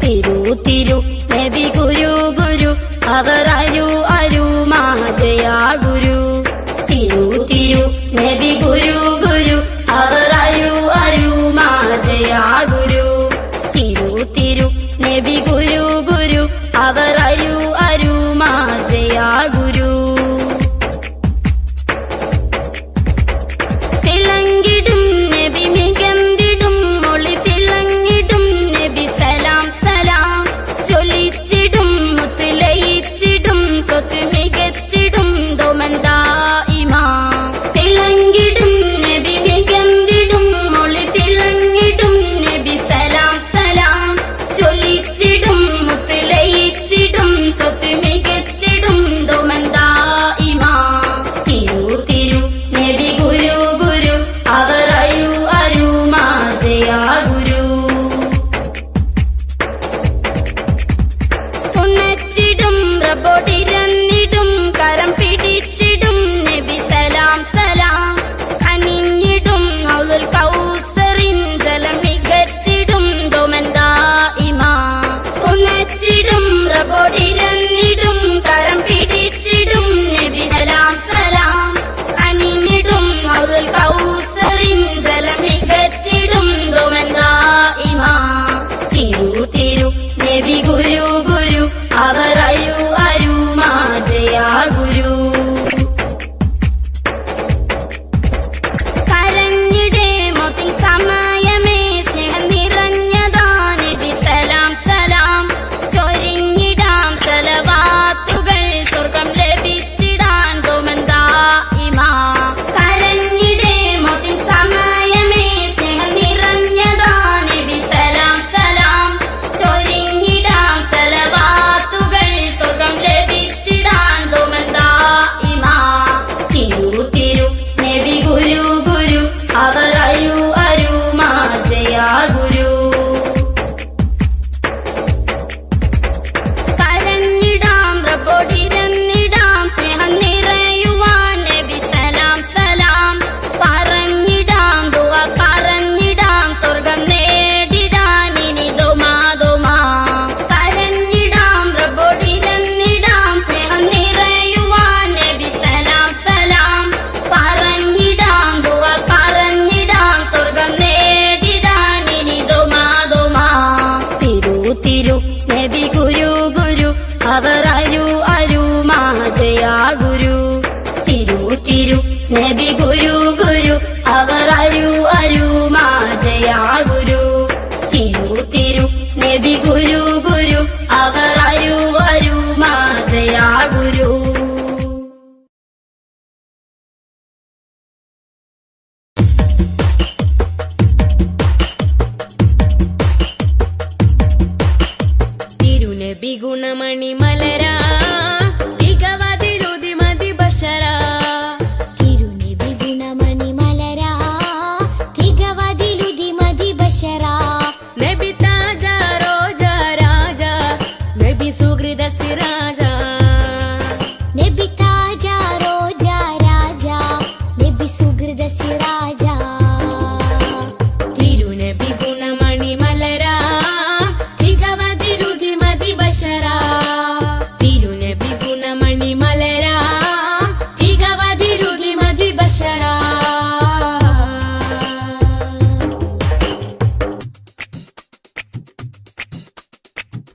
തിരു തിരു നബി ഗുരു ഗുരു അവർ അരു അരു മാജയാ ഗുരു. തിരു തിരു നബി ഗുരു ഗുരു അവർ അരു അരു മാജയാ ഗുരു. തിരു തിരു നബി ഗുരു ഗുരു അവർ അരു അരു മാജയാ ഗുരു. തിളങ്ങിടും നബി മികന്തിടും മൊളി തിളങ്ങിടും നബി സലാം സലാം ചൊലിച്ചിടും മുത്തുലയിച്ചിടും സ്വത്ത് മികച്ചിടും ദോമന്താ ഇമാ. തിളങ്ങി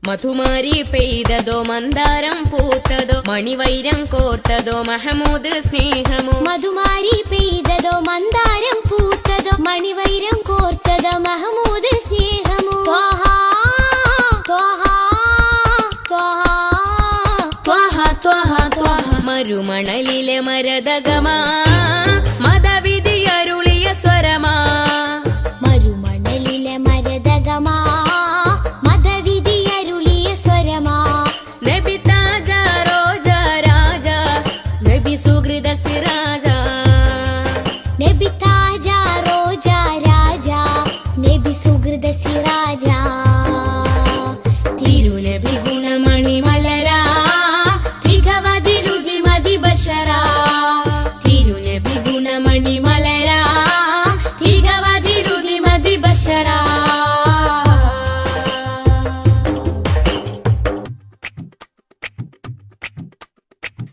മധുമാരി പെയ്തതോ മന്ദാരം പൂത്തതോ മണിവൈരം കോർത്തതോ മഹമൂദ് സ്നേഹമോ. മധുമാരി പെയ്തതോ മന്ദാരം പൂത്തതോ മണിവൈരം കോർത്തതോ മഹമൂദ് സ്നേഹമോ. ത്വാഹ ത്വാഹ ത്വാഹ ത്വാഹ ത്വാഹ. മരുമണലിലെ മരതകമാ മതവിധിയരുളിയ സ്വരമാ. മരുമണലിലെ മരതകമാ മതവിധിയരുളിയ സ്വരമാ. നബി താജ റോജ രാജ നബി സുഹൃദ സിരാജ. നബി താജ റോജ രാജ നബി സുഹൃദ സിരാജ. തിരുനബി ഗുണമണി മലരാ തികവതിരുതി മതി ബഷരാ. തിരുനബി ഗുണമണി മലരാ തികവതിരുതി മതി ബഷരാ.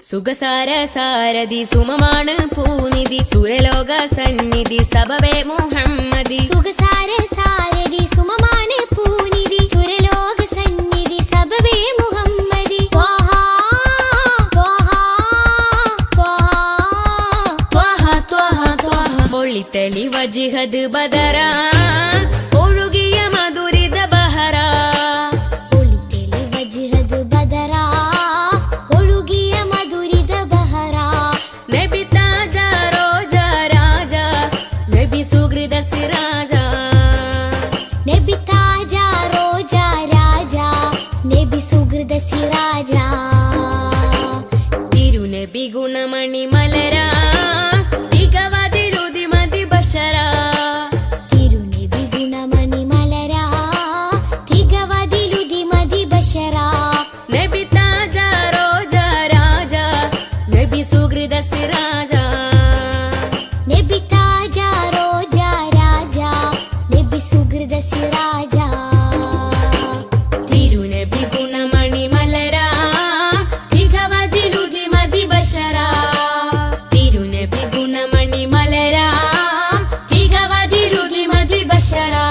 സുഖസാര സാരഥി സുമമാണ് പൂനിധി സുരലോക സന്നിധി സബവേ മുഹമ്മദി. സുഖസാര സാരഥി സുമമാണ് പൂനിധി സുരലോക സന്നിധി സബബേ മുഹമ്മദി. ത്വാഹ ത്വാഹ ത്വാഹ ത്വാഹ ത്വാഹ. ഒളിത്തളി വജിഹദ് ബദറാ ഒഴുകിയ മധുരിത ബഹറാ. ഒളിതെളി വജ്ഹദ് ബദറാ ഒഴുകിയ മധുരിത ബഹറാ. നബി താജ റോജ രാജ നബി സുഹൃദ സിരാജ. നബി താജ റോജ രാജ നബി സുഹൃദ സിരാജ. തിരുനബി ഗുണമണി മലരാ തികവതിരുതി മതി ബഷരാ. തിരുനബി ഗുണമണി മലരാ തികവതിലുതി മതി ബഷറാ. നബി താജ റോജ രാജ നബി സുഹൃദ സിരാജ. നബി താജ റോജ രാജ നബി സുഹൃദ സിരാജ. തിരുനബി ഗുണമണി മലരാ തികവതിരുതി മതി ബഷരാ. തിരുനബി ഗുണമണി മലരാ തികവതിരുതി മതി ബഷരാ.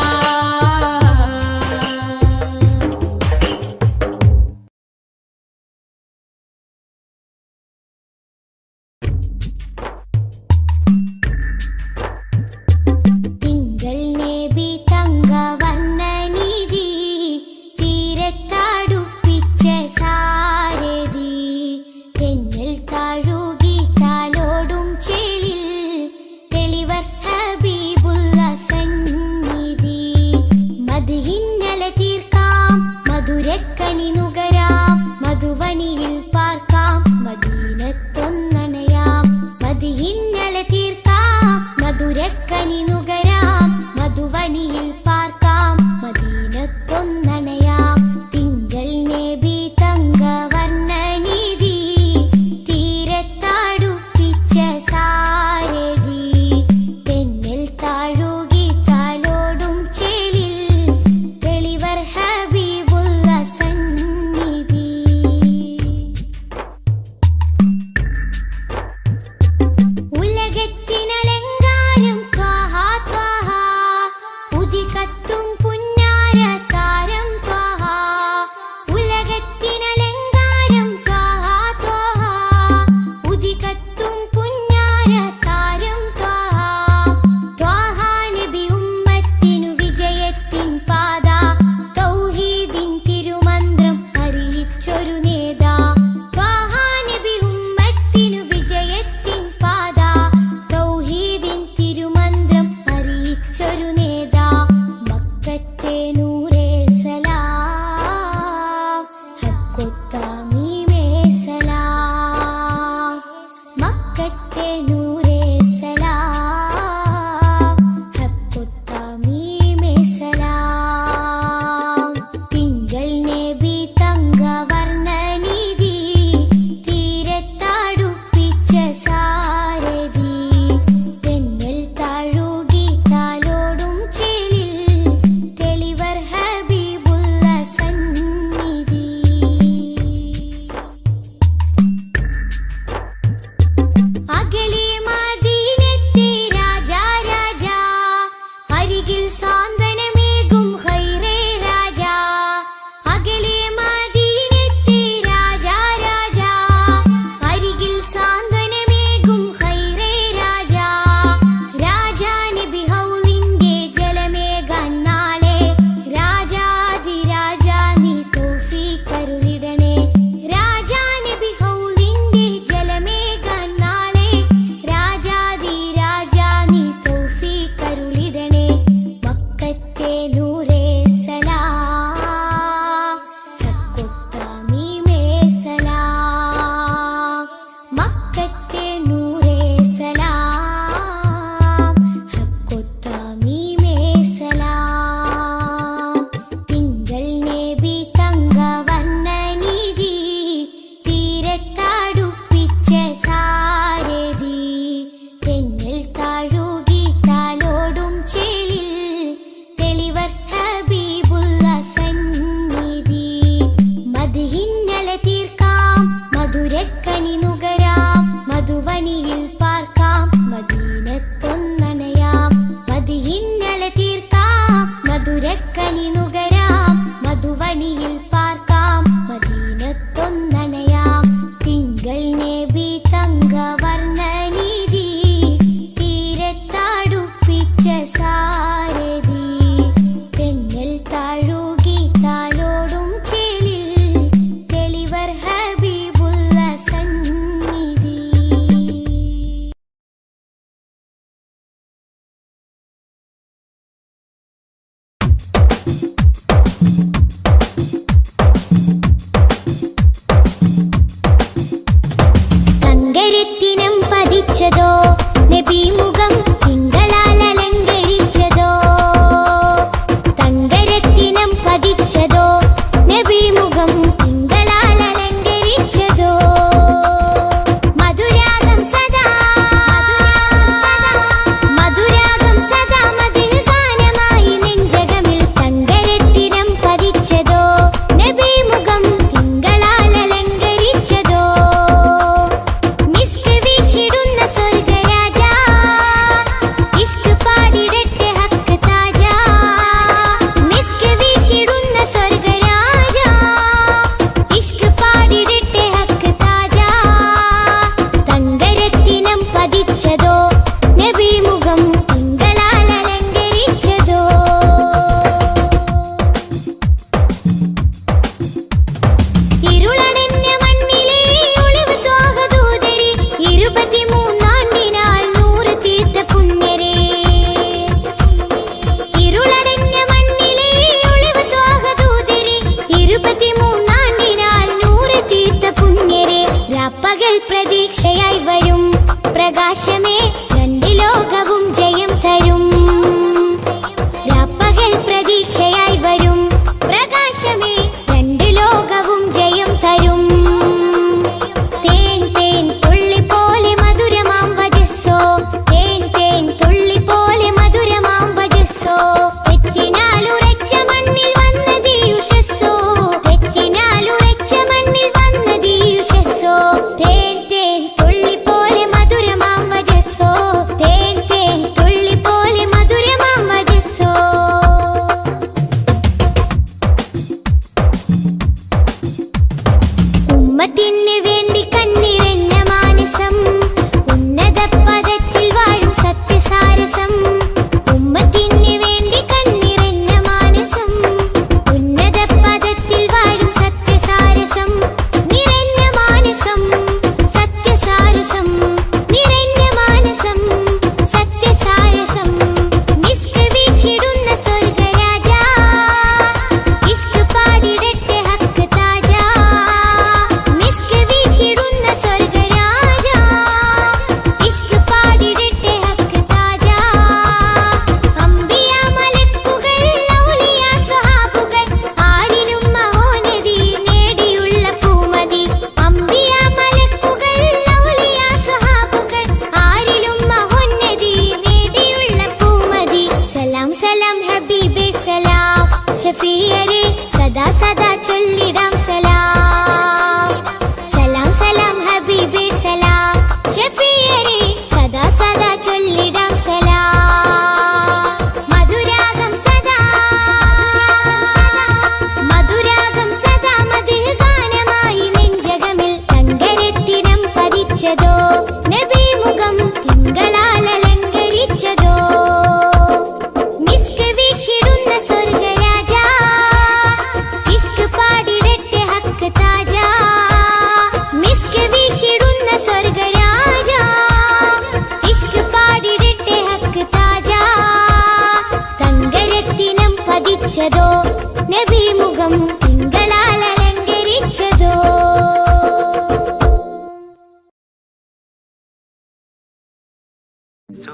തിങ്കൾ നബി തങ്കവർണ്ണ നിധി തീരത്തടുപ്പിച്ച സാരഥി. തെന്നൽ താഴുകി താലോടും ചേലിൽ തെളിവർ ഹബീബുള്ള സന്നിധി. മദ്ഹിന്നല തീർക്കാം മധുരക്കനി നുകരാം മധുവനിയിൽ പാർക്കാം മദീനത്തൊന്നണയാം. മദ്ഹിന്നല തീർക്കാം മധുരക്കനി നുകരാം മധുവനിയിൽ പാർക്കാം മദീനത്തൊന്നണയാം. തിങ്കൾ നബി തങ്കവർണ്ണ നിധി തീരത്തടുപ്പിച്ച സാരഥി. തെന്നൽ താഴുകി താലോടും ചേലിൽ തെളിവർ ഹബീബുള്ള സന്നിധി. ഉലകത്തിനലങ്കാരം ത്വാഹ ത്വാഹ ഉദികത്തും പുന്നാര താരം ത്വാഹ. ഉലകത്തിനലങ്കാരം ത്വാഹ ത്വാഹ ഉദികത്തും പുന്നാര താരം ത്വാഹ. ത്വാഹ നബി ഉമ്മത്തിനു വിജയത്തിൻ പാത തൗഹീദിൻ തിരുമന്ത്രം അറിയിച്ചൊരു നേതാ. ത്വാഹ നബി ഉമ്മത്തിനു വിജയത്തിൻ പാത തൗഹീദിൻ തിരുമന്ത്രം അറിയിച്ചൊരു നേതാ. മക്കത്തെ നൂറേ സലാം ഹക്കൊത്താമീമേ സലാം. മക്കത്തെ നൂറേ സലാം ഹക്കൊത്താമീമേ സലാം. തിങ്കൾ നബി തങ്കവർണ്ണ നിധി തീരത്തടുപ്പിച്ച സാരഥി. തെന്നൽ താഴുകി താലോടും ചേലിൽ തെളിവർ ഹബീബുള്ള സന്നിധി. അകലെ മദീനത്തെ രാജാ രാജാ അരികിൽ സാന്ത്വനമേകും ഖൈറേ രാജാ. അകലെ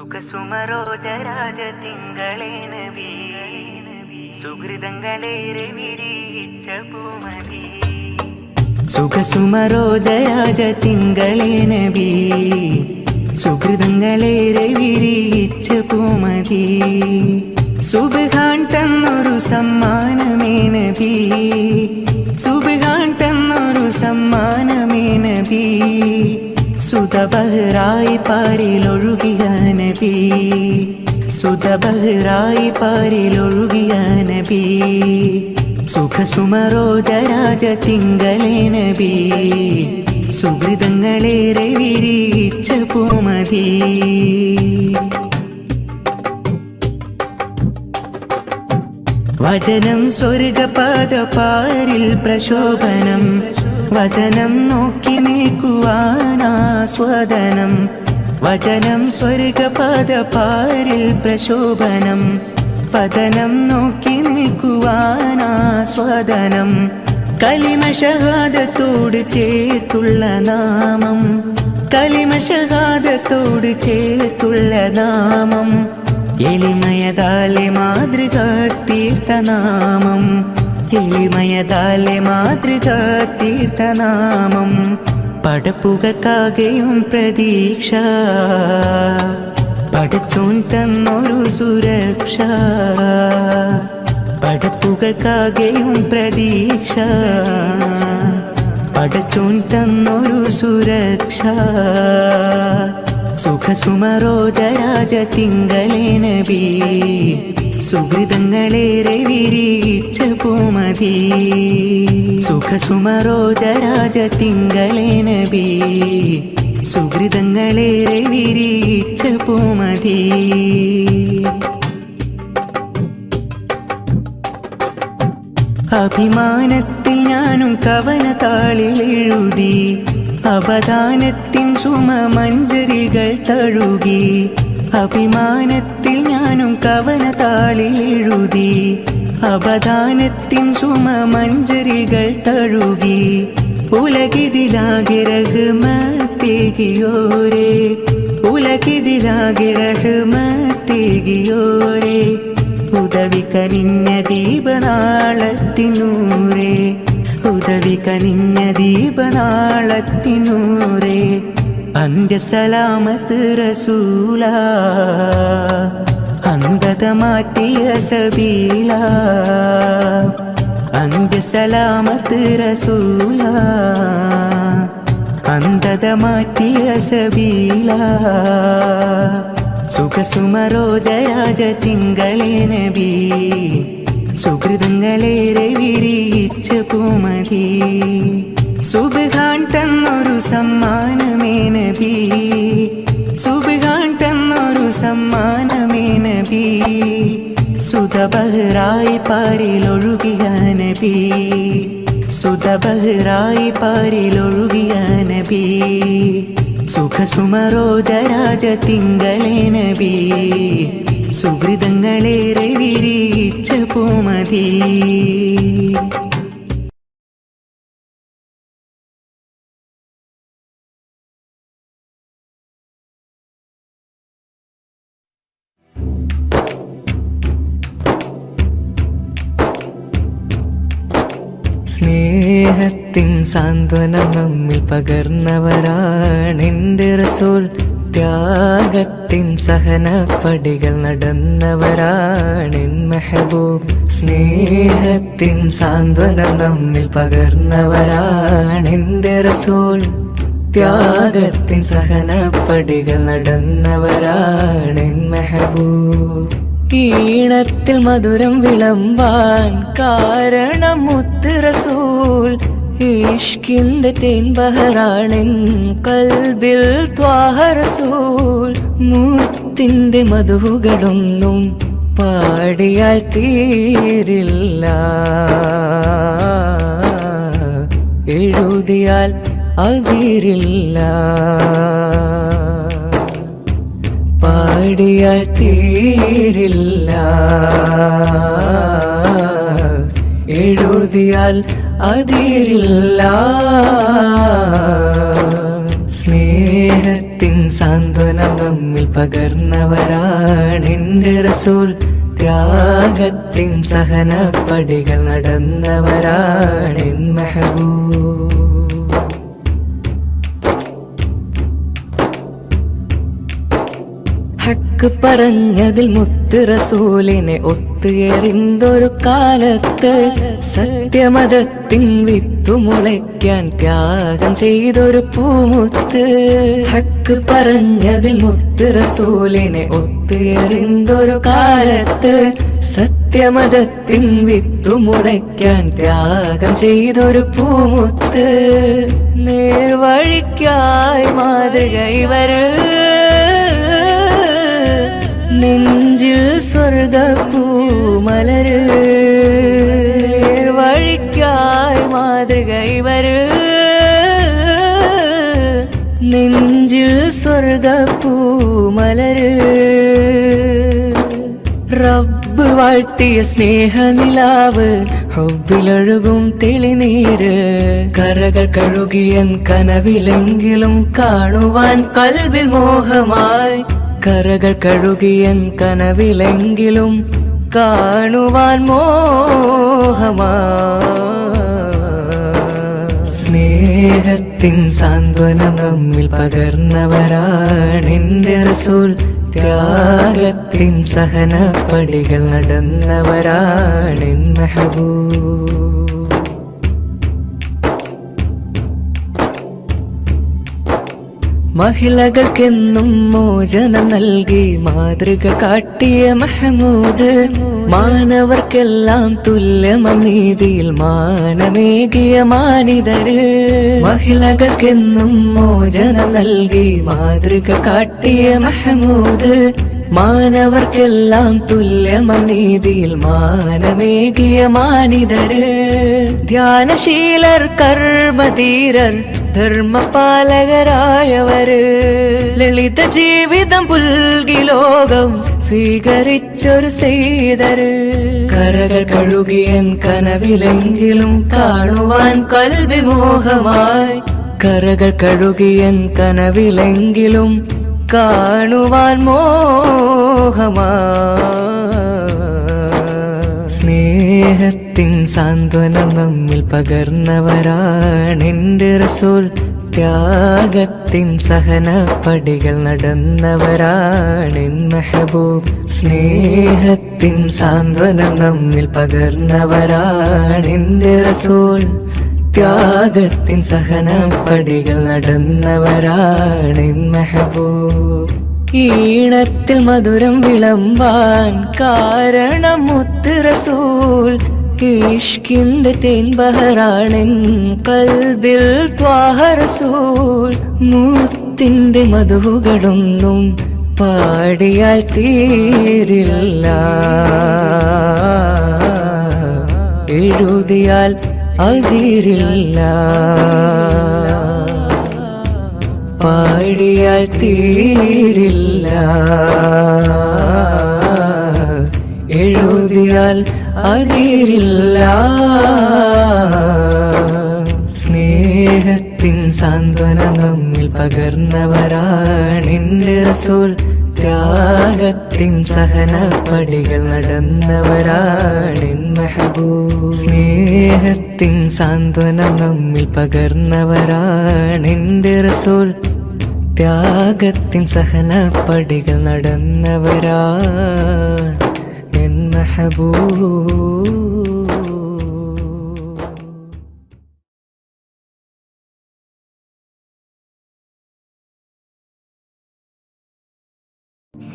സുഖസുമരോജരാജ തിങ്കളേ നബി സുഹൃതങ്ങളേറെ വിരിയിച്ച പൂമതി സുഖസുമരോജരാജ തിങ്കളേ നബി സുഹൃതങ്ങളേറെ വിരിയിച്ച പൂമതി സുബ്ഹാൻ തന്നൊരു സമ്മാനമേ നബി സുബ്ഹാൻ തന്നൊരു സമ്മാനമേ നബി സുതബഹ്റായി പാരിലൊഴുകിയ നബി സുതബഹ്റായി പാരിലൊഴുകിയ നബി സുഖസുമരോജരാജ തിങ്കളേ നബി സുഹൃതങ്ങളേറെ വിരിയിച്ച പൂമതി വചനം സ്വർഗപാദ പാരിൽ പ്രശോഭനം വചനം നോക്കി നിൽക്കുവാനാസ്വാദനം വചനം സ്വർഗപാദ പാരിൽ പ്രശോഭനം പതനം നോക്കി നിൽക്കുവാനാസ്വാദനം കലിമ ഷഹാദത്തോട് ചേർത്തുള്ള നാമം കലിമ ഷഹാദത്തോട് ചേർത്തുള്ള നാമം എളിമയതാലെ മാതൃക തീർത്ഥനാമം എളിമയതാലെ മാതൃക തീർത്ഥനാമം പടപ്പുകക്കാകെയും പ്രതീക്ഷ പടച്ചോൻ തന്നൊരു സുരക്ഷ പടപ്പുകക്കാകെയും പ്രതീക്ഷ പടച്ചോൻ തന്നൊരു സുരക്ഷ സുഖസുമരോജരാജ തിങ്കളേ നബി സുഹൃതങ്ങളേറെ വിരിയിച്ച പൂമതി സുഖസുമരോജരാജ തിങ്കളേ നബി സുഹൃതങ്ങളേറെ വിരിയിച്ച പൂമതി അഭിമാനത്തിൽ ഞാനും കവനതാളിൽ എഴുതി അവദാനത്തിൻ സുമമഞ്ജരികൾ തഴുകി അഭിമാനത്തിൽ ഞാനും കവനതാളിൽ എഴുതി അവദാനത്തിൻ സുമമഞ്ജരികൾ തഴുകി ഉലകിതിലാകെ റഹ്മത്തേകിയോരേ ഉലകിതിലാകെ റഹ്മത്തേകിയോരേ ഉദവി കനിഞ്ഞ ദീപനാളത്തിനൂരേ ഉദവി കനിഞ്ഞ ദീപനാളത്തിനൂരേ അന്ത്യസലാമത്ത് റസൂല അന്ധത മാറ്റിയ സബീല അന്ത്യസലാമത്ത് റസൂല അന്ധത മാറ്റിയ സബീല സുഖസുമരോജരാജ തിങ്കളേ നബി സുഹൃതങ്ങളേറെ വിരിയിച്ച പൂമതി സുബ്ഹാൻ തന്നൊരു സമ്മാനമേ നബി സുബ്ഹാൻ തന്നൊരു സമ്മാനമേ നബി സുതബഹ്റായി പാരിലൊഴുകിയ നബി സുതബഹ്റായി പാരിലൊഴുകിയ നബി സുഖസുമരോജരാജ തിങ്കളേ നബി സുഹൃതങ്ങളേറെ വിരിയിച്ച പൂമതി സ്നേഹത്തിൻ സാന്ത്വനം നമ്മിൽ പകർന്നവരാണെൻ്റെ റസൂൽ ത്യാഗത്തിൻ സഹനപ്പടികൾ നടന്നവരാണെൻ മെഹബൂബ് സ്നേഹത്തിൻ സാന്ത്വനം നമ്മിൽ പകർന്നവരാണെൻ്റെ റസൂൽ ത്യാഗത്തിൻ സഹനപ്പടികൾ നടന്നവരാണെൻ മെഹബൂബ് ഈണത്തിൽ മധുരം വിളമ്പാൻ കാരണം മുത്ത് റസൂൽ ഇഷ്കിന്റെ തേൻ ബഹറാണെൻ കൽബിൽ ത്വാഹ റസൂൽ മുത്തിന്റെ മധുകളൊന്നും പാടിയാൽ തീരില്ല എഴുതിയാൽ അതിരില്ല പാടിയാൽ തീരില്ല എഴുതിയാൽ അതിരില്ല സ്നേഹ സ്നേഹത്തിൻ സാന്ത്വനം നമ്മിൽ പകർന്നവരാണെന്റെ റസൂൽ. ത്യാഗത്തിൻ സഹനപ്പടികൾ നടന്നവരാണെൻ മെഹബൂബ്. ഹക്ക് പറഞ്ഞതിൽ മുത്ത് റസൂലിനെ ഒത്തുയറിന്തൊരു കാലത്ത് സത്യമതത്തിൻ വിത്തുമുളയ്ക്കാൻ ത്യാഗം ചെയ്തൊരു പൂമുത്ത്. ഹക്ക് പറഞ്ഞതിൽ മുത്ത് റസൂലിനെ ഒത്തുയറിന്തൊരു കാലത്ത് സത്യമതത്തിൻ വിത്തുമുളയ്ക്കാൻ ത്യാഗം ചെയ്തൊരു പൂമുത്ത്. നേർവഴിക്കായി മാതൃക ഇവര്, നെഞ്ചിൽ സ്വർഗപ്പൂമലര്. നേർവഴിക്കായി മാതൃക ഇവര്, നെഞ്ചിൽ സ്വർഗപ്പൂമലര്. റബ്ബ് വാഴ്ത്തിയ സ്നേഹനിലാവ്, ഹുബ്ബിലൊഴുകും തെളിനീര്. കരകൾ കഴുകിയൻ കനവിലെങ്കിലും കാണുവാൻ കൽബിൽ മോഹമായി. കരകൾ കഴുകിയൻ കനവിലെങ്കിലും കാണുവാൻ മോഹമായി. സ്നേഹത്തിൻ സാന്ത്വനം നമ്മിൽ പകർന്നവരാണെന്റെ റസൂൽ. ത്യാഗത്തിൻ സഹനപ്പടികൾ നടന്നവരാണെൻ മെഹബൂബ്. മഹിളകൾക്കെന്നും മോചനം നൽകി മാതൃക കാട്ടിയ മഹമൂദ്. മാനവർക്കെല്ലാം തുല്യമം നീതിയിൽ മാനമേകിയ മാനിതര്. മഹിളകൾക്കെന്നും മോചനം നൽകി മാതൃക കാട്ടിയ മഹമൂദ്. മാനവർക്കെല്ലാം തുല്യമം നീതിയിൽ മാനമേകിയ മാനിതര്. ധ്യാനശീലർ, കർമ്മധീരർ, ധർമ്മപാലകരായവര്. ലളിത ജീവിതം പുൽകി ലോകം സ്വീകരിച്ചൊരു സെയ്തര്. കരകൾ കഴുകിയൻ കനവിലെങ്കിലും കാണുവാൻ കൽബിൽ മോഹമായി. കരകൾ കഴുകിയൻ കനവിലെങ്കിലും കാണുവാൻ മോഹമായി. സ്നേഹത്തിൻ സാന്ത്വനം നമ്മിൽ പകർന്നവരാണെന്റെ റസൂൽ. ത്യാഗത്തിൻ സഹനപ്പടികൾ നടന്നവരാണെൻ മെഹബൂബ്. സ്നേഹത്തിൻ സാന്ത്വനം നമ്മിൽ പകർന്നവരാണെന്റെ റസൂൽ. ത്യാഗത്തിൻ സഹനപ്പടികൾ നടന്നവരാണെൻ മെഹബൂബ്. ഈണത്തിൽ മധുരം വിളമ്പാൻ കാരണം മുത്ത് റസൂൽ. ഇഷ്കിന്റെ തേൻ ബഹറാണെൻ കൽബിൽ ത്വാഹ റസൂൽ. മുത്തിന്റെ മധുകളൊന്നും പാടിയാൽ തീരില്ല, എഴുതിയാൽ അതിരില്ല. പാടിയാൽ തീരില്ല, എഴുതിയാൽ അതിരില്ല. സ്നേഹത്തിൻ സാന്ത്വനം നമ്മിൽ പകർന്നവരാണെന്റെ റസൂൽ. ത്യാഗത്തിൻ സഹനപ്പടികൾ നടന്നവരാണെൻ മെഹബൂബ്. സ്നേഹത്തിൻ സാന്ത്വനം നമ്മിൽ പകർന്നവരാണെന്റെ റസൂൽ. ത്യാഗത്തിൻ സഹനപ്പടികൾ നടന്നവരാണെൻ മെഹബൂബ്.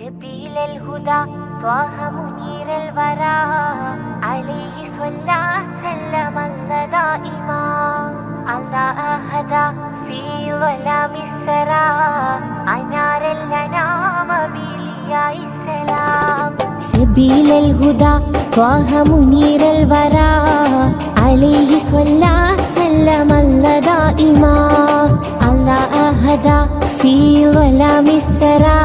سبيل الهدى طه منير الورى عليه صلى سلم الله دائما الله أهدى في ظلام السرى أنار الأنام بلياء السلام. سبيل الهدى طه منير الورى عليه صلى سلم الله دائما الله أهدى في ظلام السرى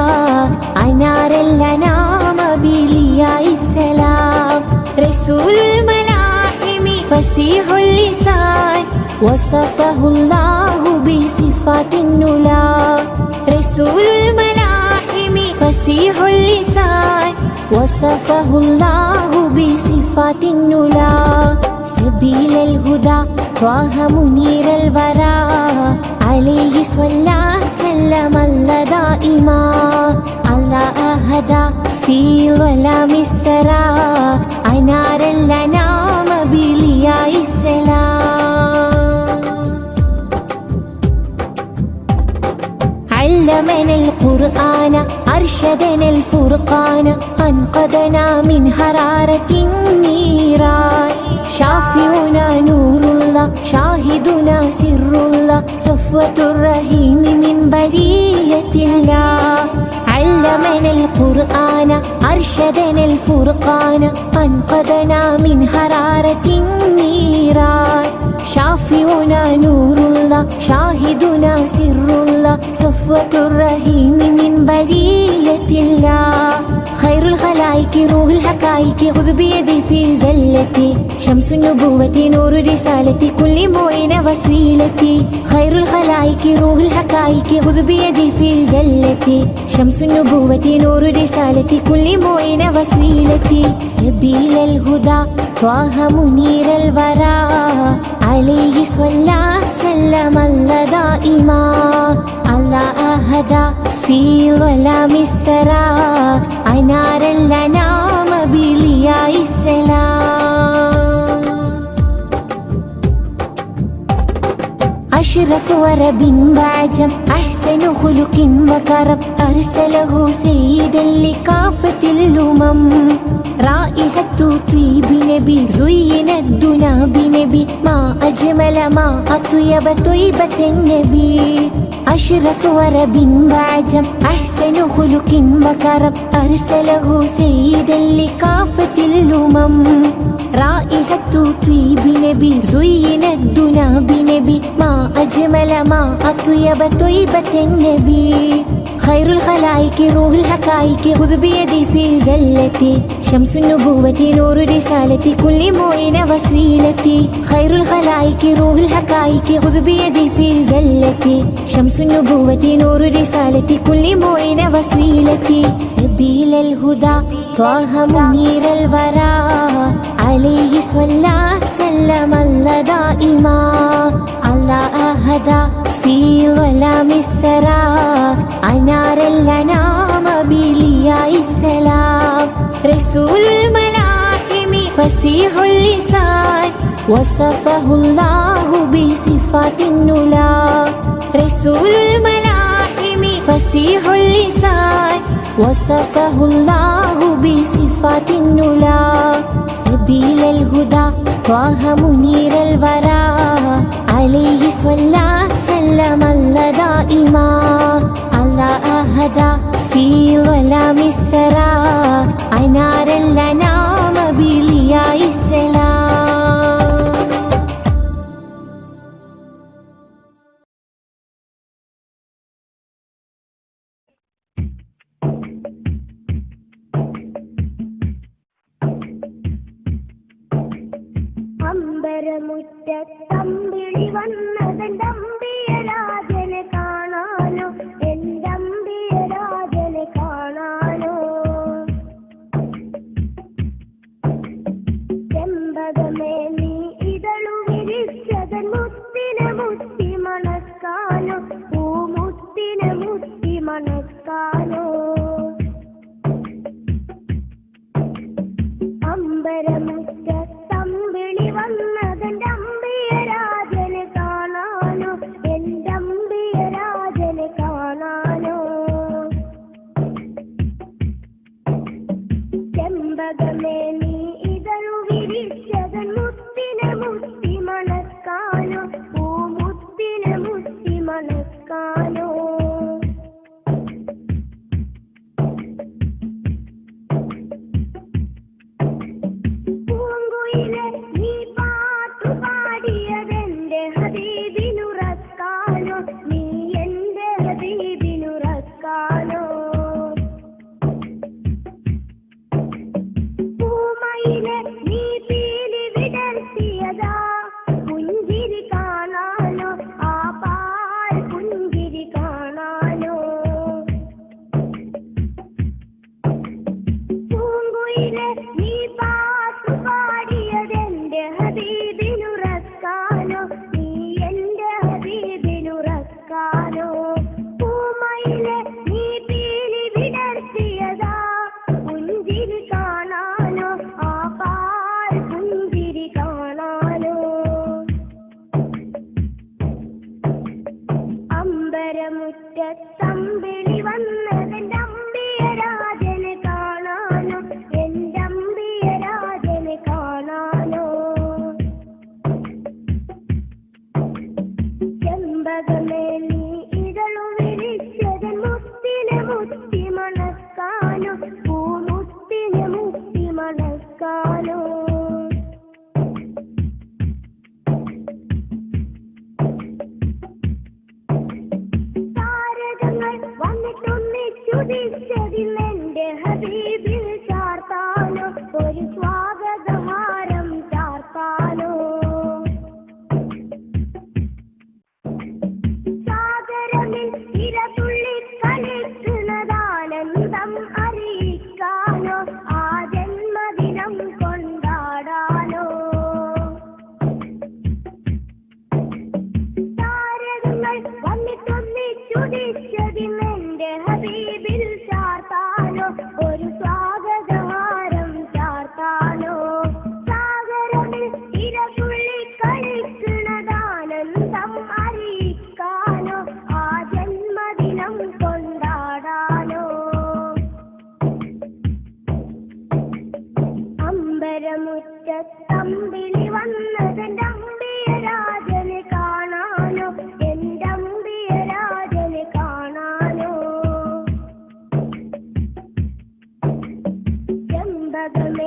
أنار الأنام بلياء السلام. رسول الملاحم فصيح اللسان وصفه الله بصفات بصفات النلا رسول الملاحم فصيح اللسان وصفه الله بصفات النلا سبيل الهدى طه منير الورى عليه صلى سلم الله دائما الله هدى في ظلام السرى أنار الأنام بلياء السلام علمنا القرآن أرشدنا الفرقان أنقذنا من حرارة النيران شافعنا نور الله شاهدنا سر الله صفوة الرحيم من برية الله علمنا القرآن أرشدنا الفرقان أنقذنا من حرارة النيران شافعنا نور الله شاهدنا سر الله صفوة الرحيم من برية الله خير الخلائق روح الحقائق خذ بيدي في زلتي شمس النبوة نور رسالتي كل معين وسيلتي خير الخلائق روح الحقائق خذ بيدي في زلتي شمس النبوة نور رسالتي كل معين وسيلتي سبيل الهدى طه منير الورى عليه صلى سلم الله دائما الله هدى في ظلام السرى أنار الأنام بلياء السلام أشرف ورب وعجم أحسن خلق وكرم أرسله سيدا لكافة الأمم رائحة طيب نبي زين الدنا بنبي ما أجمل ما أطيب طيبة النبي أشرف ورب وعجم أحسن خلق وكرم أرسله سيدا لكافة الأمم رائحة طيب نبي زين الدنا بنبي ما أجمل ما أطيب طيبة النبي خير الخلائق روح الحقائق خذ بيدي في زلتي شمس النبوة نور رسالتي كل معين وسيلتي خير الخلائق روح الحقائق خذ بيدي في زلتي شمس النبوة نور رسالتي كل معين وسيلتي سبيل الهدى طه منير الورى عليه صلى سلم الله دائما الله هدى في ظلام السرى أنار الأنام بلياء السلام رسول الملاحم فصيح اللسان وصفه الله بصفات النلا رسول الملاحم فصيح اللسان وصفه الله بصفات النلا سبيل الهدى طه منير الورى عليه صلى سلم الله دائما الله هدى في ظلام السرى أنار الأنام بلياء السلام അമ്പരമുറ്റത്തമ്പിളി വന്നതമ്പി അറിയിക്കാനോ താരകങ്ങൾ വന്നിട്ടൊന്നിച്ചുദിച്ചതിന്നെന്റെ ഹബീബിൽ ചാർത്താനോ ഒരു സ്വാഗതഹാരം ചാർത്താനോ സാഗരമിൽ ഇരതുള്ളി കളിക്കുന്നതാനന്ദം അറിയിക്കാനോ ആ ജന്മദിനം കൊണ്ടാടാനോ താരകങ്ങൾ വന്നിട്ടൊന്നിച്ചുദിച്ചതിന്നെന്റെ ഹബീബിൽ ചാർത്താനോ ഒരു സ്വാഗതഹാരം ചാർത്താനോ സാഗരമിൽ ഇരതുള്ളി കളിക്കുന്നതാനന്ദം അറിയിക്കാനോ ആ ജന്മദിനം കൊണ്ടാടാനോ അമ്പരമുറ്റത്തമ്പിളി വന്നതെന്റെ അമ്പിയരാജനെ കാണാനോ എന്റെ അമ്പിയരാജനെ കാണാനോ ചെമ്പകമേ